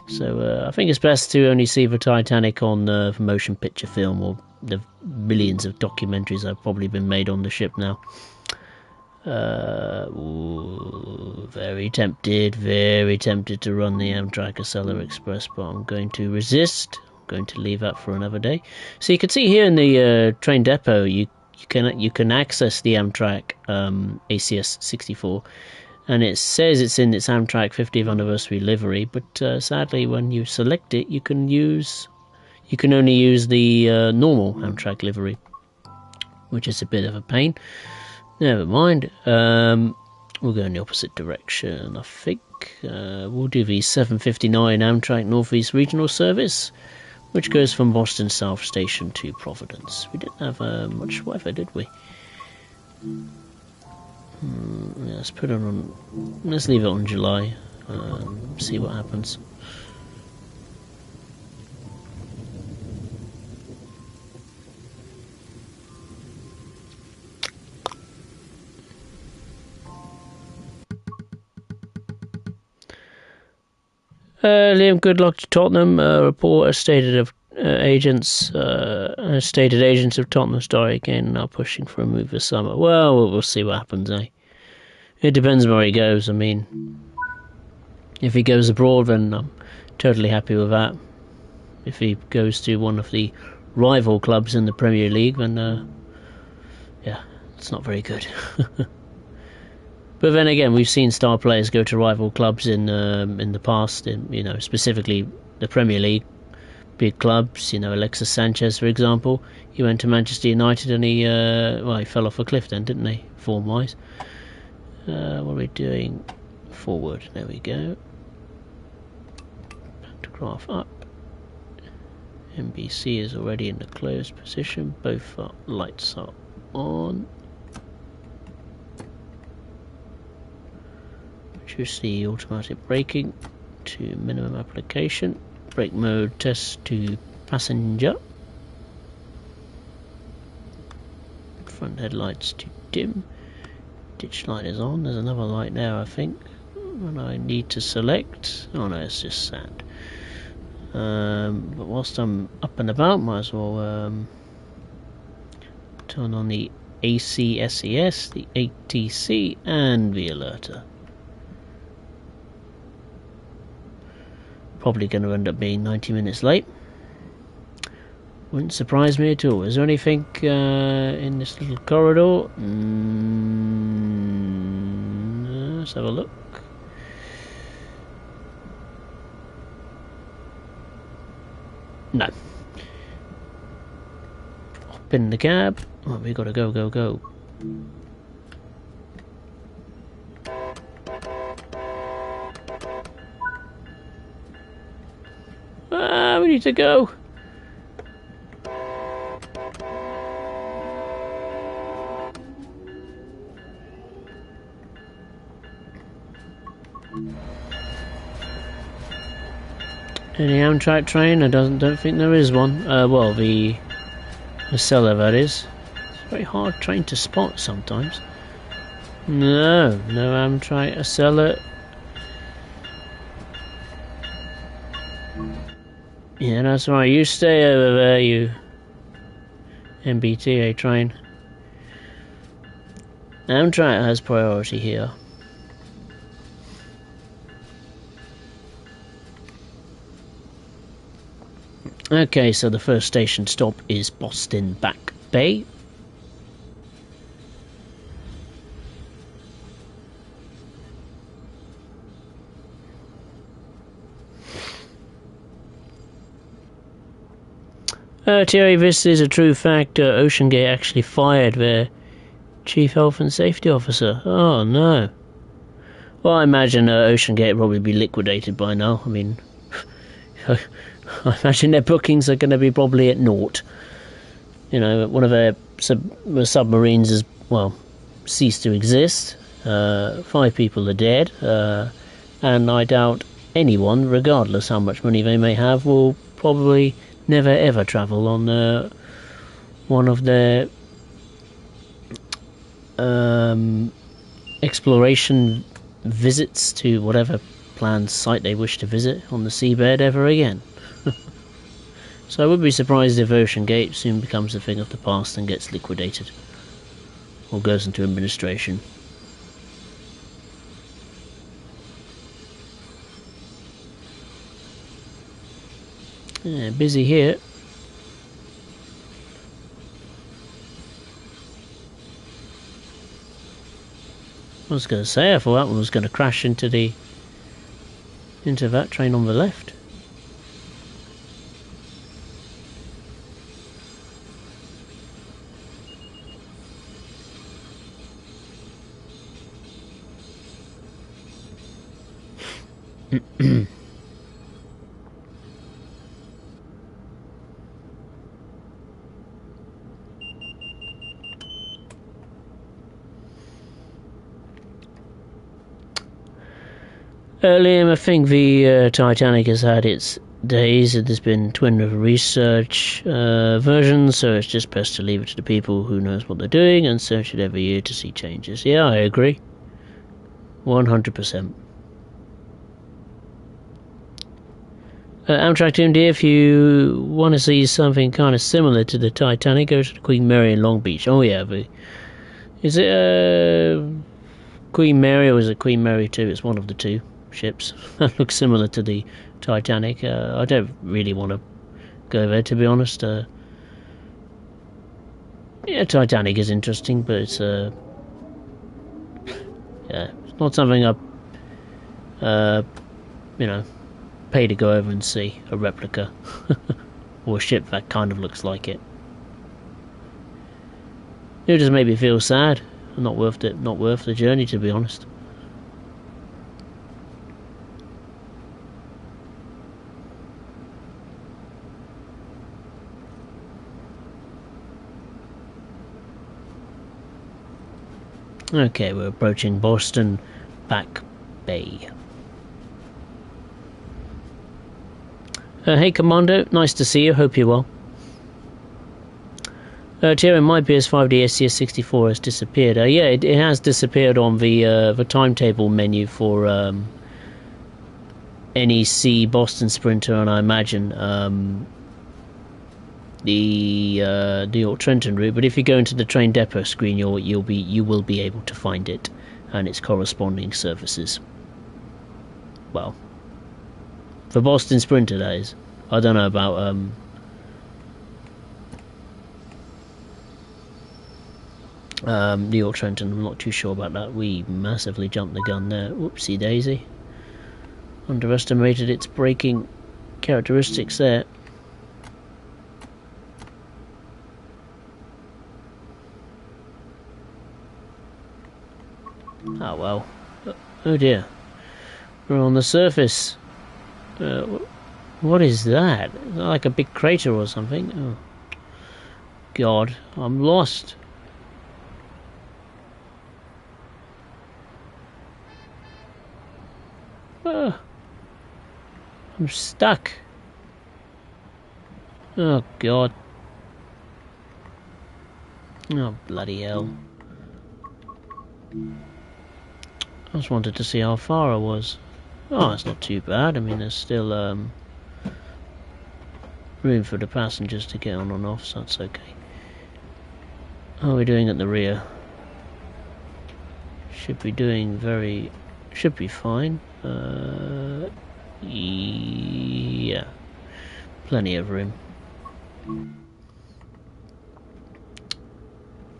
So I think it's best to only see the Titanic on motion picture film, or the millions of documentaries that have probably been made on the ship now. Very tempted to run the Amtrak Acela Express, but I'm going to resist. I'm going to leave that for another day. So you can see here in the train depot, you can access the Amtrak ACS 64, and it says it's in its Amtrak 50th anniversary livery, but sadly when you select it, you can only use the normal Amtrak livery, which is a bit of a pain. Never mind. We'll go in the opposite direction, I think. We'll do the 7:59 Amtrak Northeast Regional Service, which goes from Boston South Station to Providence. We didn't have much weather, did we? Let's put it on. Let's leave it on July. See what happens. Liam Goodluck to Tottenham. Report has stated agents of Tottenham Star again now pushing for a move this summer. Well, we'll see what happens, eh? It depends where he goes. I mean, if he goes abroad, then I'm totally happy with that. If he goes to one of the rival clubs in the Premier League, then yeah, it's not very good. But then again, we've seen star players go to rival clubs in the past. Specifically the Premier League, big clubs. Alexis Sanchez, for example, he went to Manchester United and he fell off a cliff then, didn't he? Form-wise. What are we doing? Forward. There we go. Pantograph up. NBC is already in the closed position. Both lights are on. Choose the automatic braking to minimum application. Brake mode test to passenger. Front headlights to dim. Ditch light is on. There's another light there, I think. And I need to select. Oh no, it's just sand. But whilst I'm up and about, might as well turn on the ACSES, the ATC, and the alerter. Probably going to end up being 90 minutes late. Wouldn't surprise me at all. Is there anything in this little corridor? Let's have a look. No. Hop in the cab. Oh, we gotta go. We need to go. Any Amtrak train? I don't think there is one. Well, the cellar, that is. It's a very hard train to spot sometimes. No Amtrak, a cellar. Yeah, that's right. You stay over there, you MBTA train. Amtrak has priority here. Okay, so the first station stop is Boston Back Bay. Terry, this is a true fact. OceanGate actually fired their Chief Health and Safety Officer. Oh, no. Well, I imagine OceanGate will probably be liquidated by now. I mean, I imagine their bookings are going to be probably at naught. You know, one of their submarines has, well, ceased to exist. 5 people are dead. And I doubt anyone, regardless how much money they may have, will probably never ever travel on one of their exploration visits to whatever planned site they wish to visit on the seabed ever again. So I would be surprised if OceanGate soon becomes a thing of the past and gets liquidated or goes into administration. Yeah, busy here. I was going to say, I thought that one was going to crash into that train on the left. Liam, I think the Titanic has had its days. There's been twin river research versions, so it's just best to leave it to the people who knows what they're doing and search it every year to see changes. Yeah, I agree. 100%. Amtrak Team D, if you want to see something kind of similar to the Titanic, go to the Queen Mary in Long Beach. Oh yeah, is it Queen Mary or is it Queen Mary 2? It's one of the two ships that looks similar to the Titanic. I don't really want to go there, to be honest. Yeah, Titanic is interesting, but it's yeah, it's not something I pay to go over and see a replica or a ship that kind of looks like it. It just made me feel sad. Not worth it. Not worth the journey, to be honest. Okay, we're approaching Boston Back Bay. Hey Commando, nice to see you, hope you're well. Thierry, my PS5 the SCS64 has disappeared. Yeah, it has disappeared on the timetable menu for NEC Boston Sprinter, and I imagine the New York Trenton route, but if you go into the train depot screen, you will be able to find it and its corresponding services. Well, for Boston Sprinter, that is. I don't know about New York Trenton. I'm not too sure about that. We massively jumped the gun there. Whoopsie daisy. Underestimated its braking characteristics there. Oh well. Oh dear. We're on the surface. What is that? Is that like a big crater or something? Oh God, I'm lost. I'm stuck. Oh God. Oh bloody hell. I just wanted to see how far I was. Oh, it's not too bad. I mean, there's still room for the passengers to get on and off, so that's okay. How are we doing at the rear? Should be fine. Yeah, plenty of room.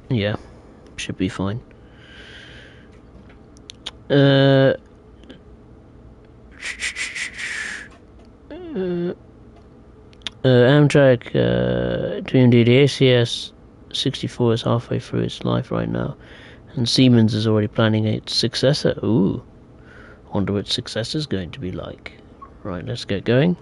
Yeah, should be fine. Amtrak DMD, the ACS 64 is halfway through its life right now, and Siemens is already planning its successor. Ooh, wonder what its successor is going to be like. Right, let's get going.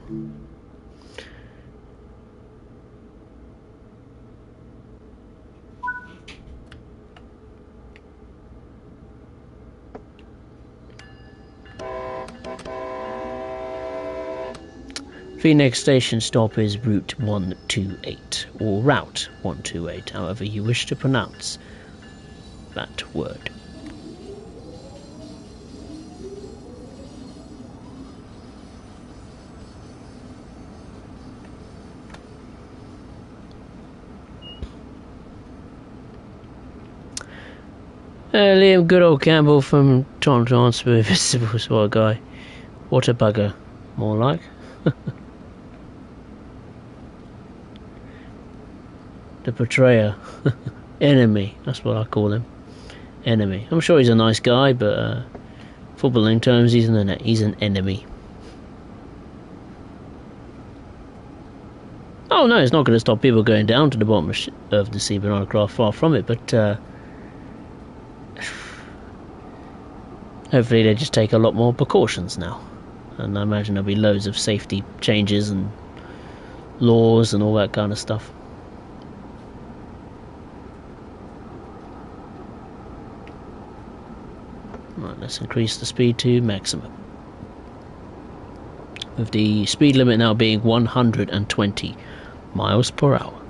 The next station stop is Route 128, or Route 128, however you wish to pronounce that word. Liam, good old Campbell from Tom Transfer, Visible Sword Guy. What a bugger, more like. The betrayer. Enemy, that's what I call him. Enemy. I'm sure he's a nice guy, but footballing terms, he's an enemy. Oh no, it's not going to stop people going down to the bottom of the sea Bernard craft, far from it, but hopefully they just take a lot more precautions now. And I imagine there'll be loads of safety changes and laws and all that kind of stuff. Right, let's increase the speed to maximum. With the speed limit now being 120 miles per hour.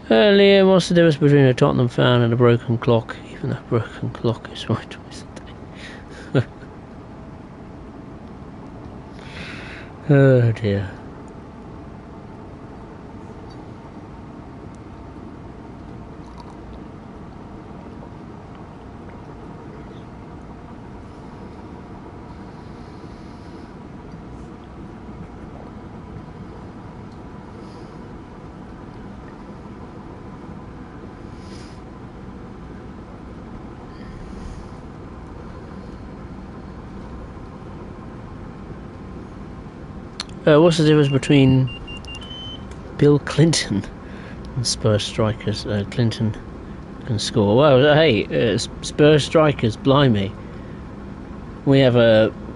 Liam, what's the difference between a Tottenham fan and a broken clock? Even a broken clock is right twice a day. Oh dear. What's the difference between Bill Clinton and Spurs strikers? Clinton can score. Well, hey, Spurs strikers, blimey. We have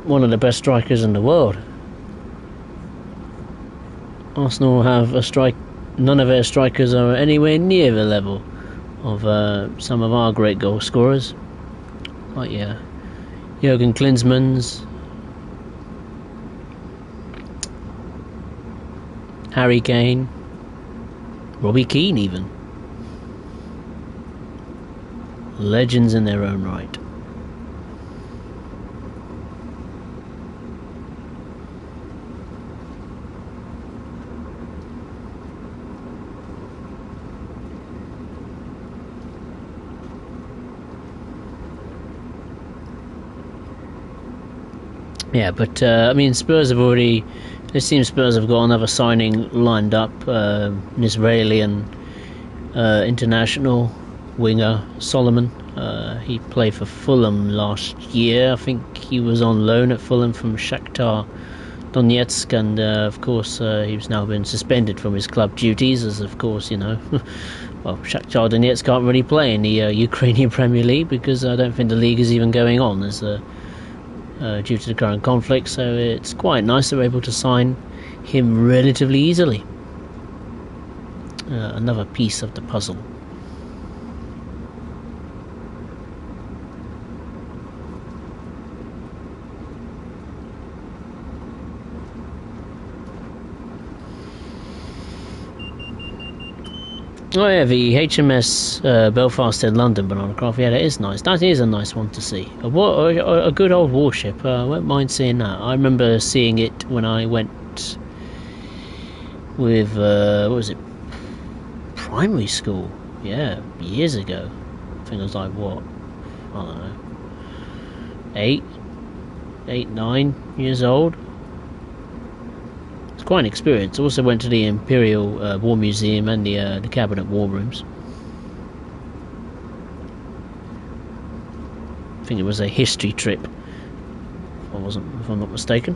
one of the best strikers in the world. Arsenal have a strike. None of their strikers are anywhere near the level of some of our great goal scorers. Like Jurgen Klinsmann's, Harry Kane, Robbie Keane even. Legends in their own right. Yeah, but I mean, Spurs have already. It seems Spurs have got another signing lined up. An Israeli and international winger Solomon. He played for Fulham last year. I think he was on loan at Fulham from Shakhtar Donetsk, and of course he's now been suspended from his club duties, as of course well, Shakhtar Donetsk can't really play in the Ukrainian Premier League because I don't think the league is even going on due to the current conflict, so it's quite nice they're able to sign him relatively easily. Another piece of the puzzle. Oh yeah, the HMS Belfast in London banana craft. Yeah, that is nice. That is a nice one to see. A good old warship. I won't mind seeing that. I remember seeing it when I went with what was it? Primary school. Yeah, years ago. I think I was like what? I don't know. 9 years old. Quite an experience. Also went to the Imperial War Museum and the Cabinet War Rooms. I think it was a history trip, if I'm not mistaken.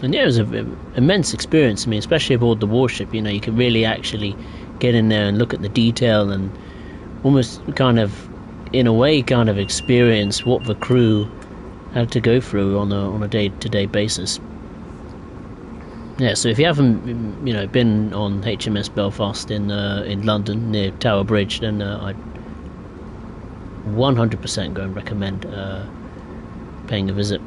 And yeah, it was an immense experience to me, especially aboard the warship. You can really actually get in there and look at the detail and almost kind of, in a way, kind of experience what the crew had to go through on a day-to-day basis. Yeah, so if you haven't, been on HMS Belfast in London near Tower Bridge, then I'd 100% go and recommend paying a visit.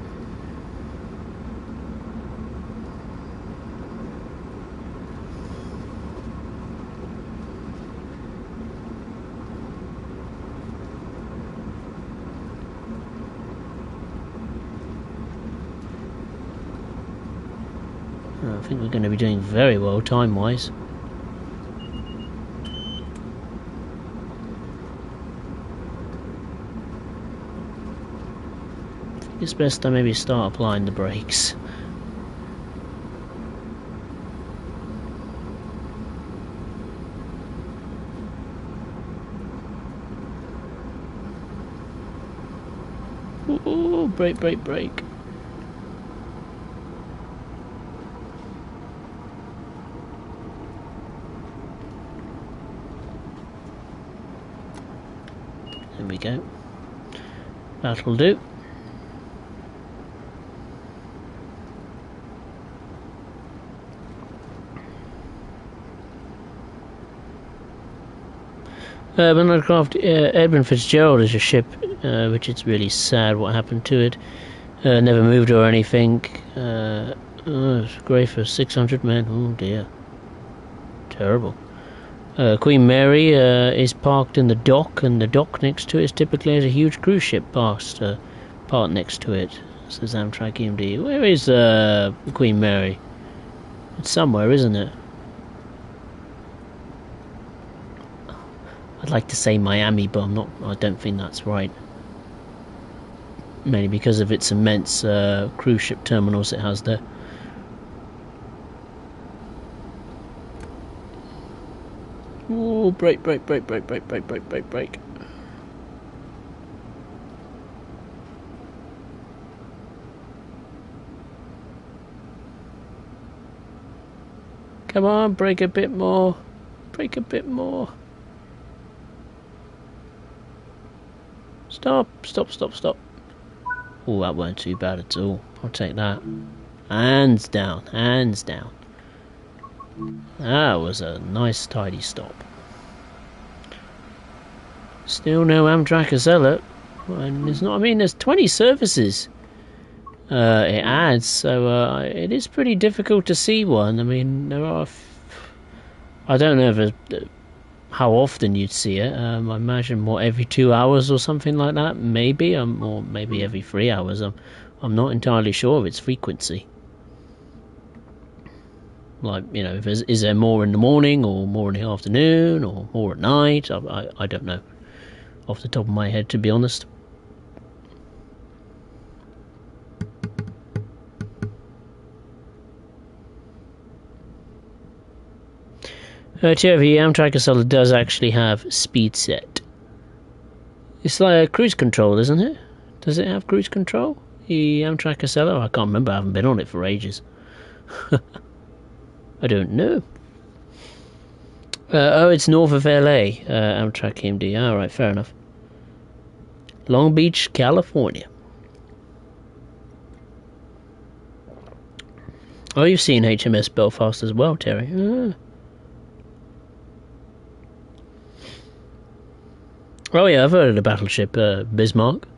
I think we're going to be doing very well time-wise. I think it's best I maybe start applying the brakes. Ooh, brake. There we go. That'll do. Bannercraft Edmund Fitzgerald is a ship, which is really sad what happened to it. Never moved or anything. It's great for 600 men. Oh dear. Terrible. Queen Mary is parked in the dock, and the dock next to it is typically has a huge cruise ship parked next to it. Says Amtrak EMD. Where is Queen Mary? It's somewhere, isn't it? I'd like to say Miami, but I don't think that's right. Mainly because of its immense cruise ship terminals it has there. Oh, brake. Come on, brake a bit more. Stop. Oh, that weren't too bad at all. I'll take that. Hands down. That was a nice, tidy stop. Still no Amtrak Acela. And there's not. I mean, there's 20 services. It adds, so it is pretty difficult to see one. I mean, there are. I don't know how often you'd see it. I imagine every 2 hours or something like that. Maybe, or maybe every 3 hours. I'm not entirely sure of its frequency. Like, is there more in the morning or more in the afternoon or more at night? I don't know. off the top of my head, to be honest. The Amtrak Acela does actually have speed set. It's like a cruise control, isn't it? Does it have cruise control? The Amtrak Acela? I can't remember. I haven't been on it for ages. I don't know. Oh, it's north of LA. Amtrak KMD. Alright, fair enough. Long Beach, California. Oh, you've seen HMS Belfast as well, Terry. Oh yeah, I've heard of the battleship Bismarck.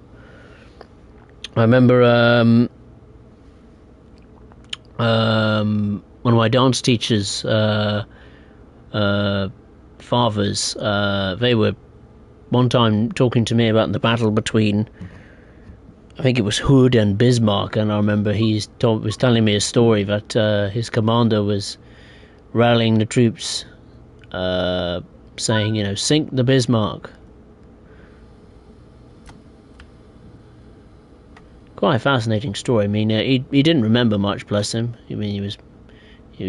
I remember one of my dance teachers' fathers. They were one time talking to me about the battle between, I think it was Hood and Bismarck, and I remember was telling me a story that his commander was rallying the troops, saying, sink the Bismarck. Quite a fascinating story. I mean, he didn't remember much, bless him. I mean, he was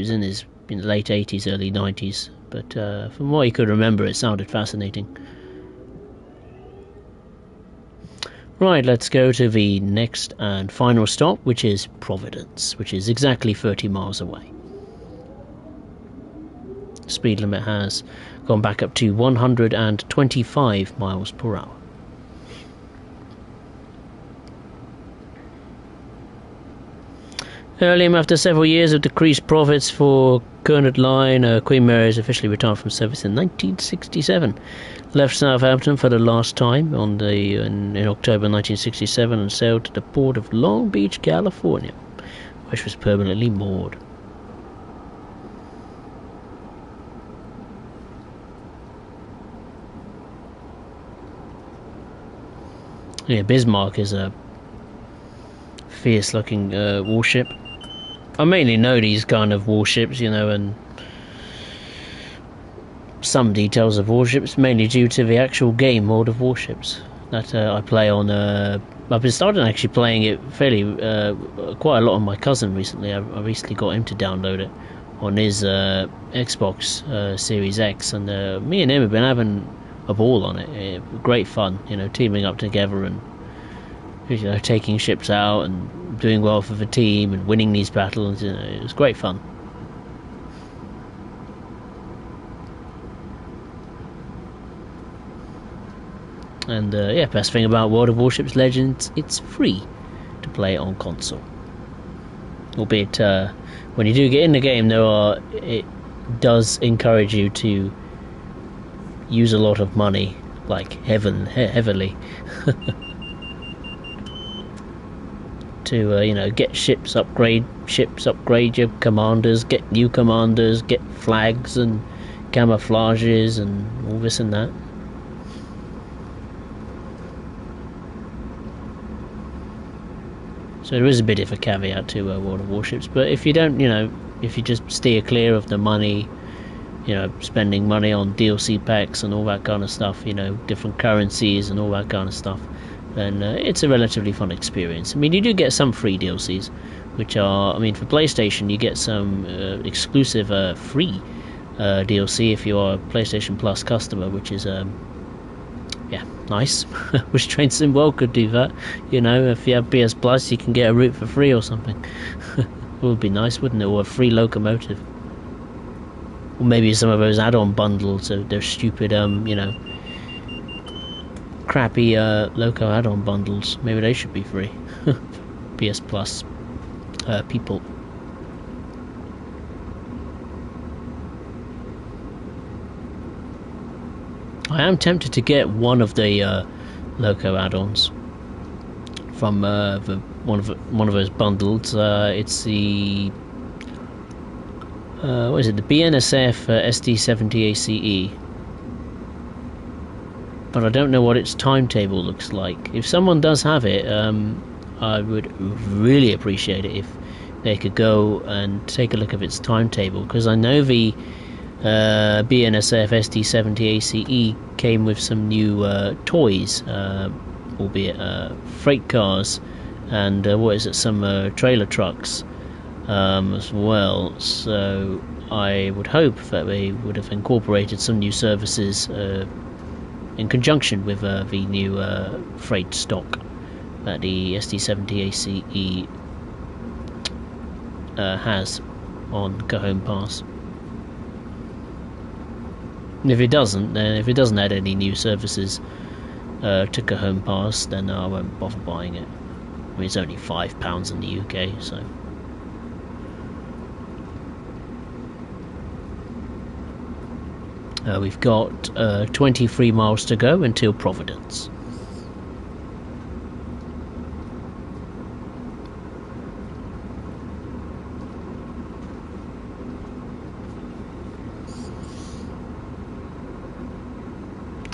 in his late 80s, early 90s, but from what he could remember, it sounded fascinating. Right, let's go to the next and final stop, which is Providence, which is exactly 30 miles away. Speed limit has gone back up to 125 miles per hour. Earlier, after several years of decreased profits for Cunard Line, Queen Mary's officially retired from service in 1967. Left Southampton for the last time in October 1967 and sailed to the port of Long Beach, California, which was permanently moored. Yeah, Bismarck is a fierce-looking warship. I mainly know these kind of warships, and some details of warships, mainly due to the actual game World of Warships that I play on. I've been starting actually playing it fairly quite a lot on my cousin recently. I recently got him to download it on his Xbox Series X, and me and him have been having a ball on it. Great fun, teaming up together and taking ships out and doing well for the team and winning these battles. It was great fun. And best thing about World of Warships Legends, it's free to play on console. Albeit when you do get in the game, it does encourage you to use a lot of money, like heavily. To get ships, upgrade your commanders, get new commanders, get flags and camouflages and all this and that. So there is a bit of a caveat to World of Warships, but if you don't, if you just steer clear of the money, spending money on DLC packs and all that kind of stuff, different currencies and all that kind of stuff, then it's a relatively fun experience. I mean, you do get some free DLCs, which are, for PlayStation, you get some exclusive free DLC if you are a PlayStation Plus customer, which is, nice. Wish Train Sim World could do that. If you have PS Plus, you can get a route for free or something. It would be nice, wouldn't it? Or a free locomotive. Or maybe some of those add-on bundles, so they're stupid, crappy loco add-on bundles. Maybe they should be free. PS Plus people. I am tempted to get one of the loco add-ons from one of those bundles. It's the what is it? The BNSF SD70 ACE. But I don't know what its timetable looks like. If someone does have it, I would really appreciate it if they could go and take a look at its timetable, because I know the BNSF SD70 ACE came with some new toys, albeit freight cars, and some trailer trucks as well. So I would hope that they would have incorporated some new services in conjunction with the new freight stock that the SD70 ACE has on Cajon Pass. And if it doesn't add any new services to Cajon Pass, then I won't bother buying it. I mean, it's only £5 in the UK, so. We've got 23 miles to go until Providence.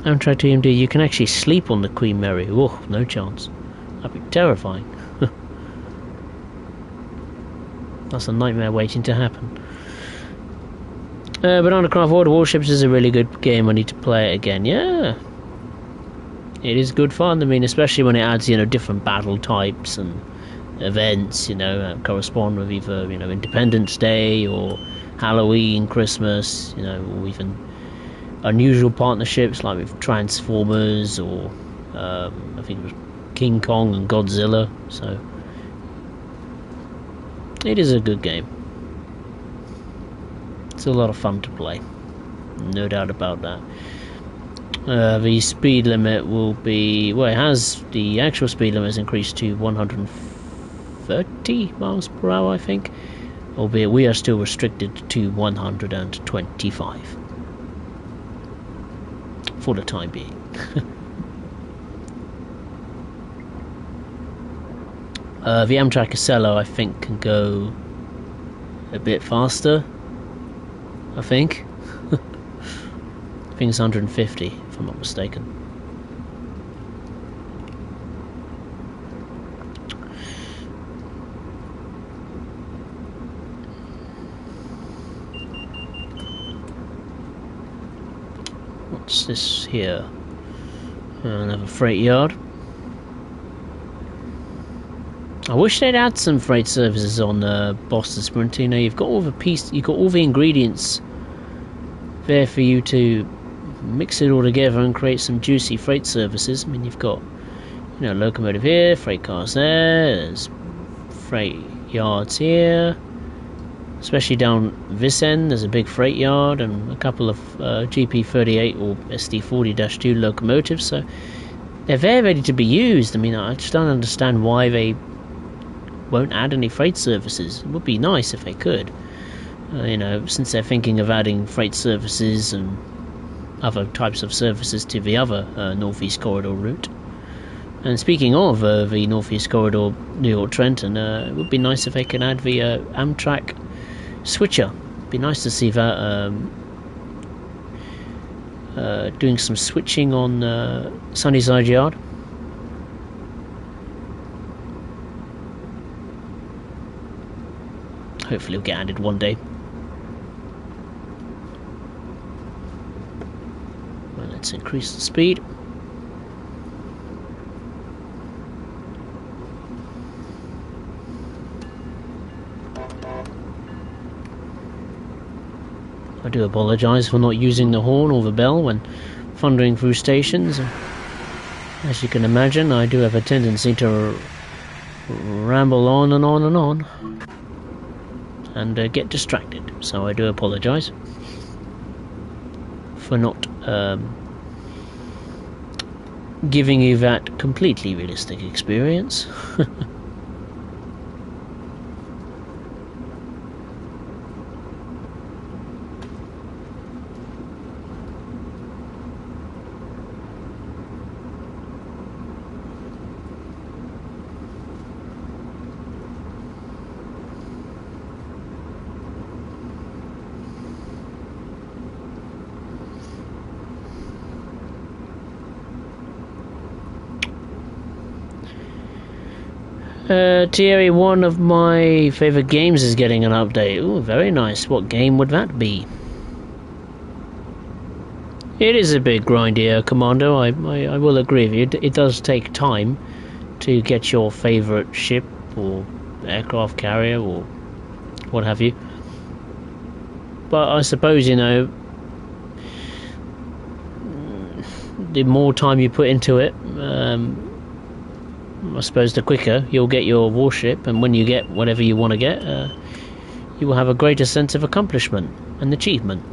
Amtrak TMD, you can actually sleep on the Queen Mary. Oh, no chance. That'd be terrifying. That's a nightmare waiting to happen. Banana Craft World of Warships is a really good game. I need to play it again. Yeah, it is good fun. I mean, especially when it adds, different battle types and events, that correspond with either, Independence Day or Halloween, Christmas, or even unusual partnerships like with Transformers or I think it was King Kong and Godzilla. So it is a good game. It's a lot of fun to play, no doubt about that. The speed limit will be, the actual speed limit has increased to 130 miles per hour, I think, albeit we are still restricted to 125 for the time being. The Amtrak Acelo, I think, can go a bit faster. I think it's 150, if I'm not mistaken. What's this here? Another freight yard. I wish they'd add some freight services on Boston Sprint. You've got all the ingredients there for you to mix it all together and create some juicy freight services. I mean, you've got, locomotive here, freight cars there, there's freight yards here, especially down this end. There's a big freight yard and a couple of GP38 or SD40-2 locomotives. So they're very ready to be used. I mean, I just don't understand why they won't add any freight services. It would be nice if they could. Since they're thinking of adding freight services and other types of services to the other Northeast Corridor route. And speaking of the Northeast Corridor, New York Trenton, it would be nice if they could add the Amtrak switcher. It'd be nice to see that doing some switching on Sunnyside Yard. Hopefully it'll get added one day. Well, let's increase the speed. I do apologise for not using the horn or the bell when thundering through stations. As you can imagine, I do have a tendency to ramble on and on and on and get distracted, so I do apologise for not giving you that completely realistic experience. Thierry, one of my favourite games is getting an update. Ooh, very nice. What game would that be? It is a bit grindy, Commando. I will agree with you. It does take time to get your favourite ship or aircraft carrier or what have you. But I suppose, you know, the more time you put into it, I suppose the quicker you'll get your warship, and when you get whatever you want to get, you will have a greater sense of accomplishment and achievement.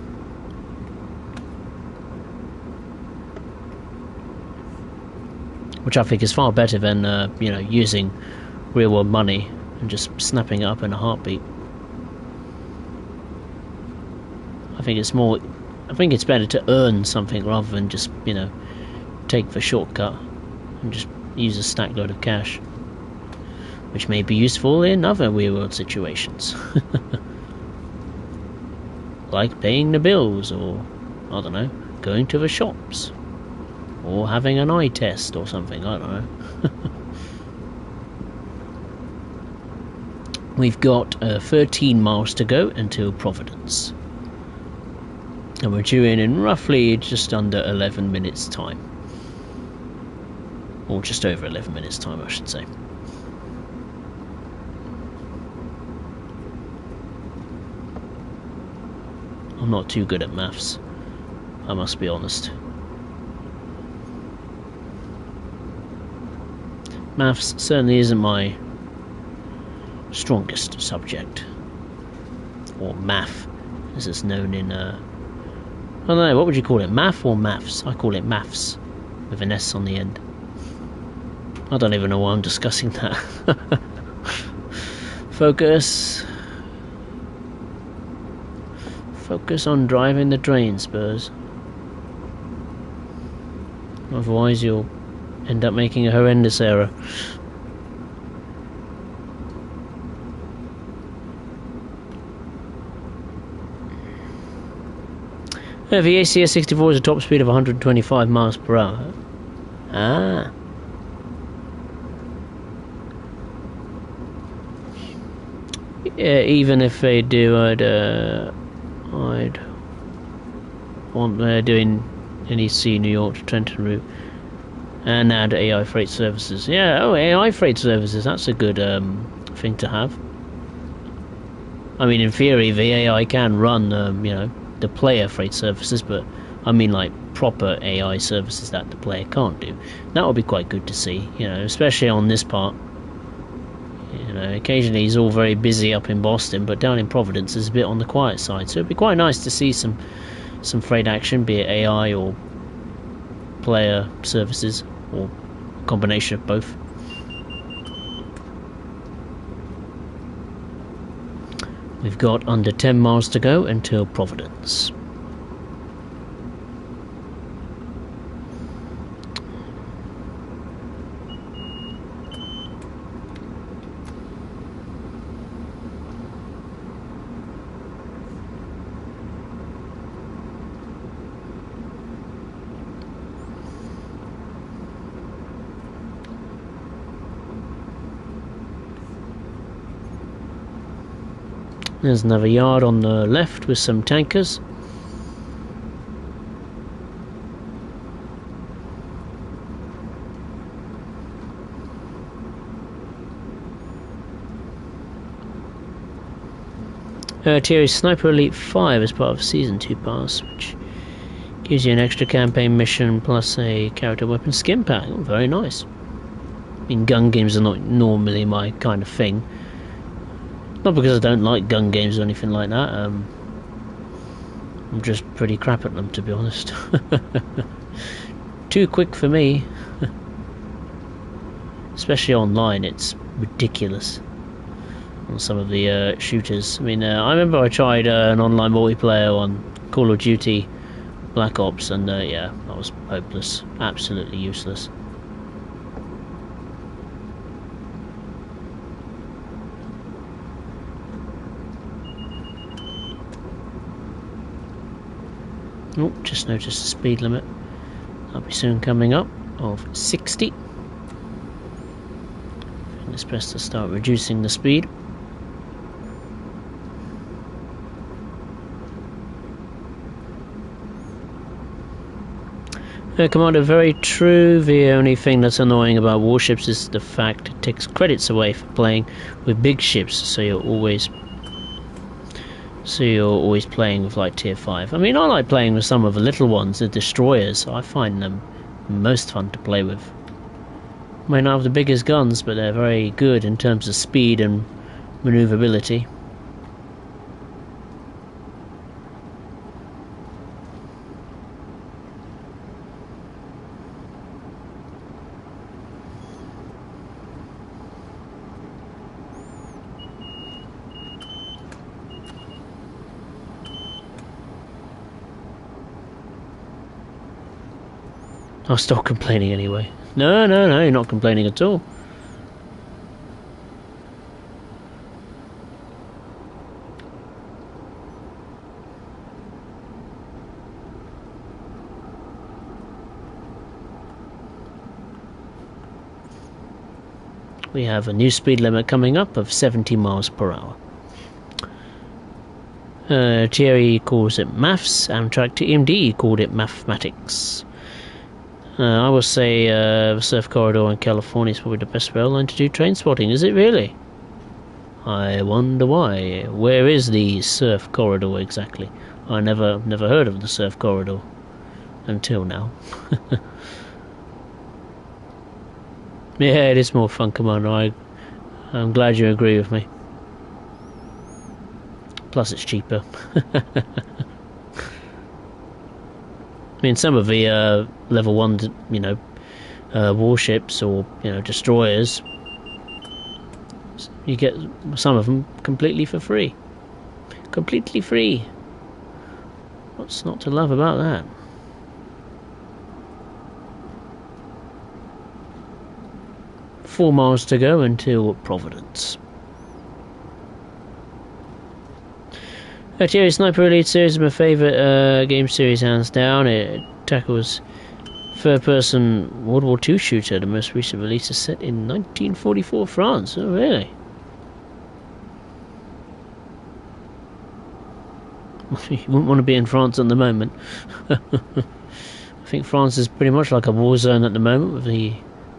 Which I think is far better than, you know, using real world money and just snapping it up in a heartbeat. I think it's better to earn something rather than just, you know, take the shortcut and just use a stack load of cash, which may be useful in other real world situations. Like paying the bills, or, I don't know, going to the shops, or having an eye test or something, I don't know. We've got 13 miles to go until Providence. And we're due in roughly just under 11 minutes time. Or just over 11 minutes time, I should say. I'm not too good at maths, I must be honest. Maths certainly isn't my strongest subject. Or math, as it's known in, I don't know, what would you call it? Math or maths? I call it maths, with an S on the end. I don't even know why I'm discussing that. Focus on driving the train, Spurs. Otherwise you'll end up making a horrendous error. The ACS 64 has a top speed of 125 miles per hour. Ah. Yeah, even if they do, I'd want doing NEC New York to Trenton route and add AI freight services. Yeah, oh, AI freight services, that's a good thing to have. I mean, in theory, the AI can run, you know, the player freight services, but I mean like proper AI services that the player can't do. That would be quite good to see, you know, especially on this part. You know, occasionally he's all very busy up in Boston, but down in Providence is a bit on the quiet side, so it'd be quite nice to see some freight action, be it AI or player services, or a combination of both. We've got under 10 miles to go until Providence. There's another yard on the left with some tankers. Thierry's Sniper Elite 5 as part of Season 2 Pass, which gives you an extra campaign mission plus a character weapon skin pack. Oh, very nice. I mean, gun games are not normally my kind of thing. Not because I don't like gun games or anything like that. I'm just pretty crap at them, to be honest. Too quick for me. Especially online, it's ridiculous on some of the shooters. I mean, I remember I tried an online multiplayer on Call of Duty Black Ops, and yeah, that was hopeless. Absolutely useless. Oh, just noticed the speed limit. That'll be soon coming up of 60. I think it's best to start reducing the speed. Commander, very true. The only thing that's annoying about warships is the fact it takes credits away for playing with big ships, so you're always playing with like tier 5. I mean, I like playing with some of the little ones, the destroyers. I find them most fun to play with. May not have the biggest guns, but they're very good in terms of speed and maneuverability. I'll stop complaining anyway. No, you're not complaining at all. We have a new speed limit coming up of 70 miles per hour. Thierry calls it maths, Amtrak TMD called it mathematics. I will say the Surf Corridor in California is probably the best rail line to do train spotting. Is it really? I wonder why. Where is the Surf Corridor exactly? I never heard of the Surf Corridor until now. Yeah, it is more fun, Commander. I'm glad you agree with me. Plus, it's cheaper. I mean, some of the level 1, warships or, destroyers, you get some of them completely for free. Completely free. What's not to love about that? Four miles to go until Providence. Thierry Sniper Elite series is my favourite game series, hands down. It tackles third-person World War II shooter. The most recent release is set in 1944 France. Oh, really? You wouldn't want to be in France at the moment. I think France is pretty much like a war zone at the moment, with the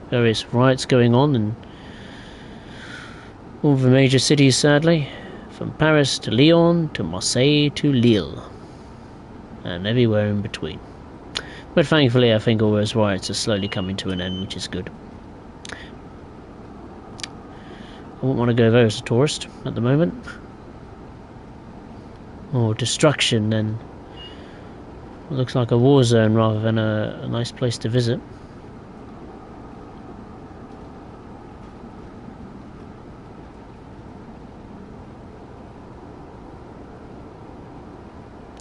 various riots going on in all the major cities, sadly. From Paris to Lyon to Marseille to Lille, and everywhere in between. But thankfully, I think all those riots are slowly coming to an end, which is good. I wouldn't want to go there as a tourist at the moment. Or destruction, then it looks like a war zone rather than a nice place to visit.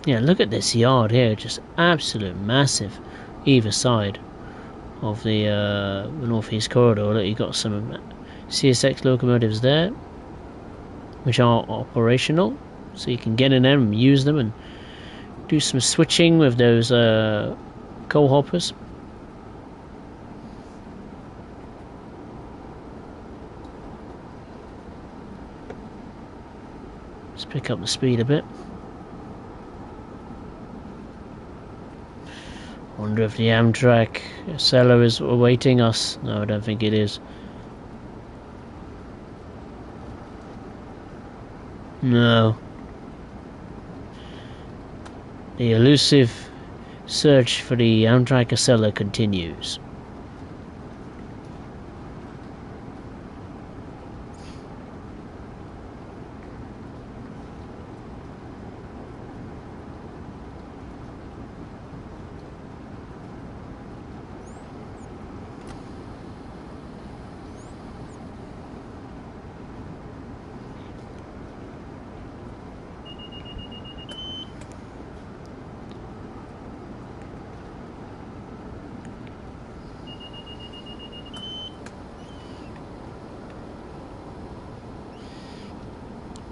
Yeah, look at this yard here, just absolute massive either side of the northeast corridor. Look, you've got some CSX locomotives there, which are operational, so you can get in there and use them and do some switching with those coal hoppers. Let's pick up the speed a bit. Wonder if the Amtrak seller is awaiting us. No, I don't think it is. No. The elusive search for the Amtrak seller continues.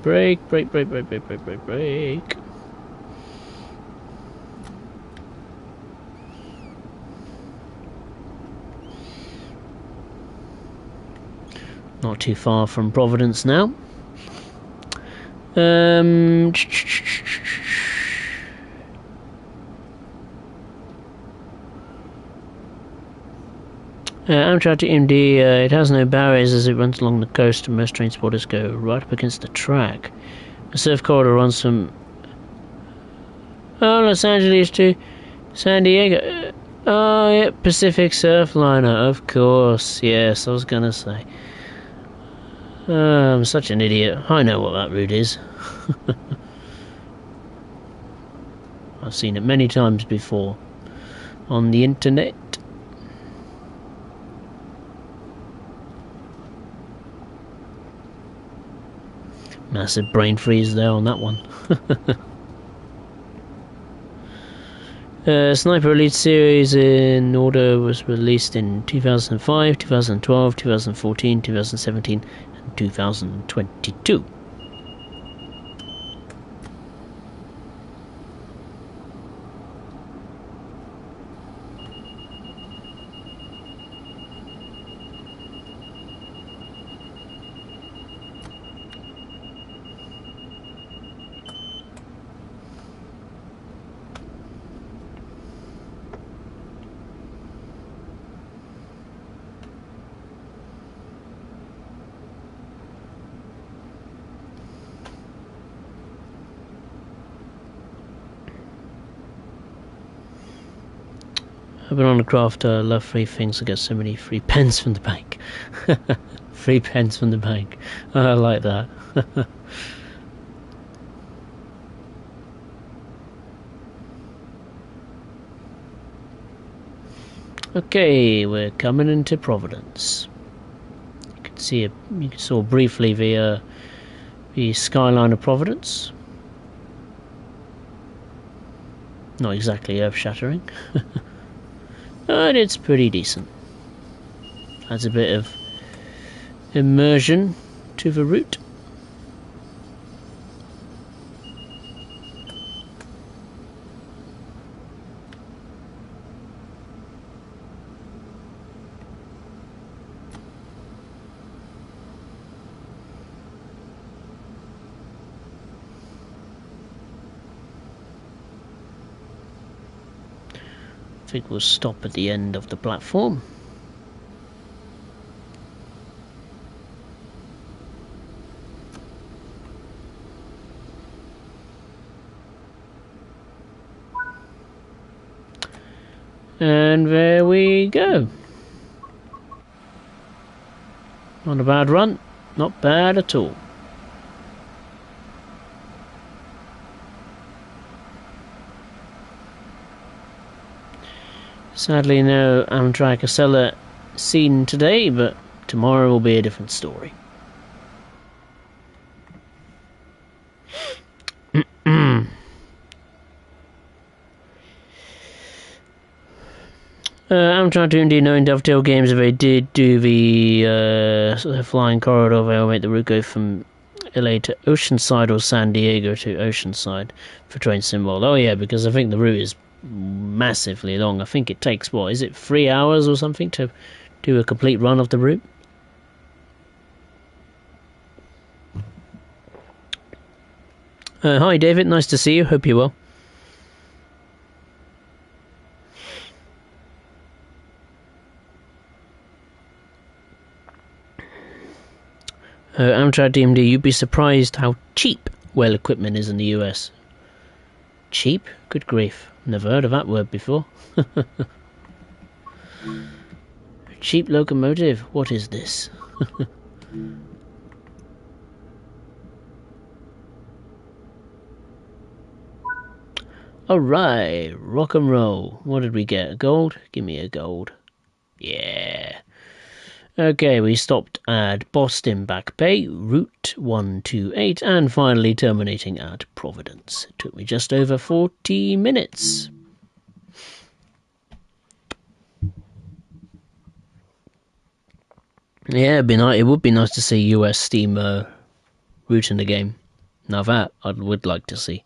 Brake. Not too far from Providence now. Amtrak to MD, it has no barriers as it runs along the coast and most train spotters go right up against the track. A surf corridor runs from Los Angeles to San Diego. Oh, yeah, Pacific Surfliner, of course. Yes, I was gonna say. I'm such an idiot. I know what that route is. I've seen it many times before on the internet. Massive brain freeze there on that one. Sniper Elite series in order was released in 2005, 2012, 2014, 2017 and 2022. I've been on a craft, love free things. I get so many free pens from the bank. Free pens from the bank. I like that. Okay, we're coming into Providence. You saw briefly the skyline of Providence. Not exactly earth-shattering. But it's pretty decent. Adds a bit of immersion to the route. I think we'll stop at the end of the platform. And there we go. Not a bad run, not bad at all. Sadly, no Amtrak Acela seen today, but tomorrow will be a different story. Amtrak to Indy, knowing Dovetail Games, if they did do the flying corridor, they'll make the route go from LA to Oceanside or San Diego to Oceanside for train symbol. Oh yeah, because I think the route is massively long. I think it takes, what is it, 3 hours or something to do a complete run of the route. Hi David, nice to see you, hope you're well. Amtrak DMD, you'd be surprised how cheap well equipment is in the US. Cheap? Good grief. Never heard of that word before. Cheap locomotive? What is this? Alright, rock and roll. What did we get? A gold? Give me a gold. Yeah. Okay, we stopped at Boston Back Bay, Route 128, and finally terminating at Providence. It took me just over 40 minutes. Yeah, it would be nice to see US Steam route in the game. Now that I would like to see.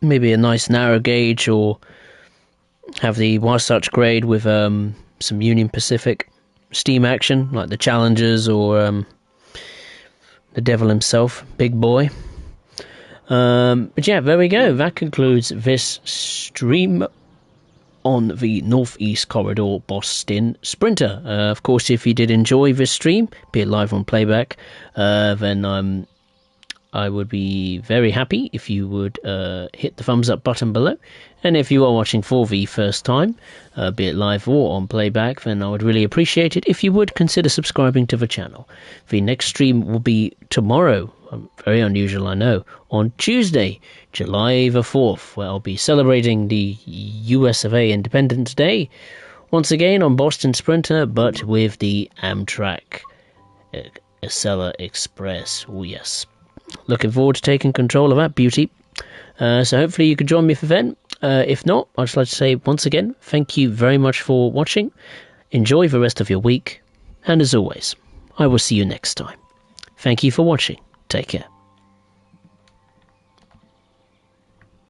Maybe a nice narrow gauge, or have the Wasatch grade with some Union Pacific steam action, like the Challengers or the Devil himself, Big Boy. But yeah, there we go. That concludes this stream on the Northeast Corridor Boston Sprinter. Of course, if you did enjoy this stream, be it live on playback, then I would be very happy if you would hit the thumbs up button below. And if you are watching for the first time, be it live or on playback, then I would really appreciate it if you would consider subscribing to the channel. The next stream will be tomorrow, very unusual I know, on Tuesday, July the 4th, where I'll be celebrating the US of A Independence Day, once again on Boston Sprinter, but with the Amtrak Acela Express. Oh yes. Looking forward to taking control of that beauty. So hopefully you can join me for then. If not, I'd just like to say once again, thank you very much for watching. Enjoy the rest of your week. And as always, I will see you next time. Thank you for watching. Take care.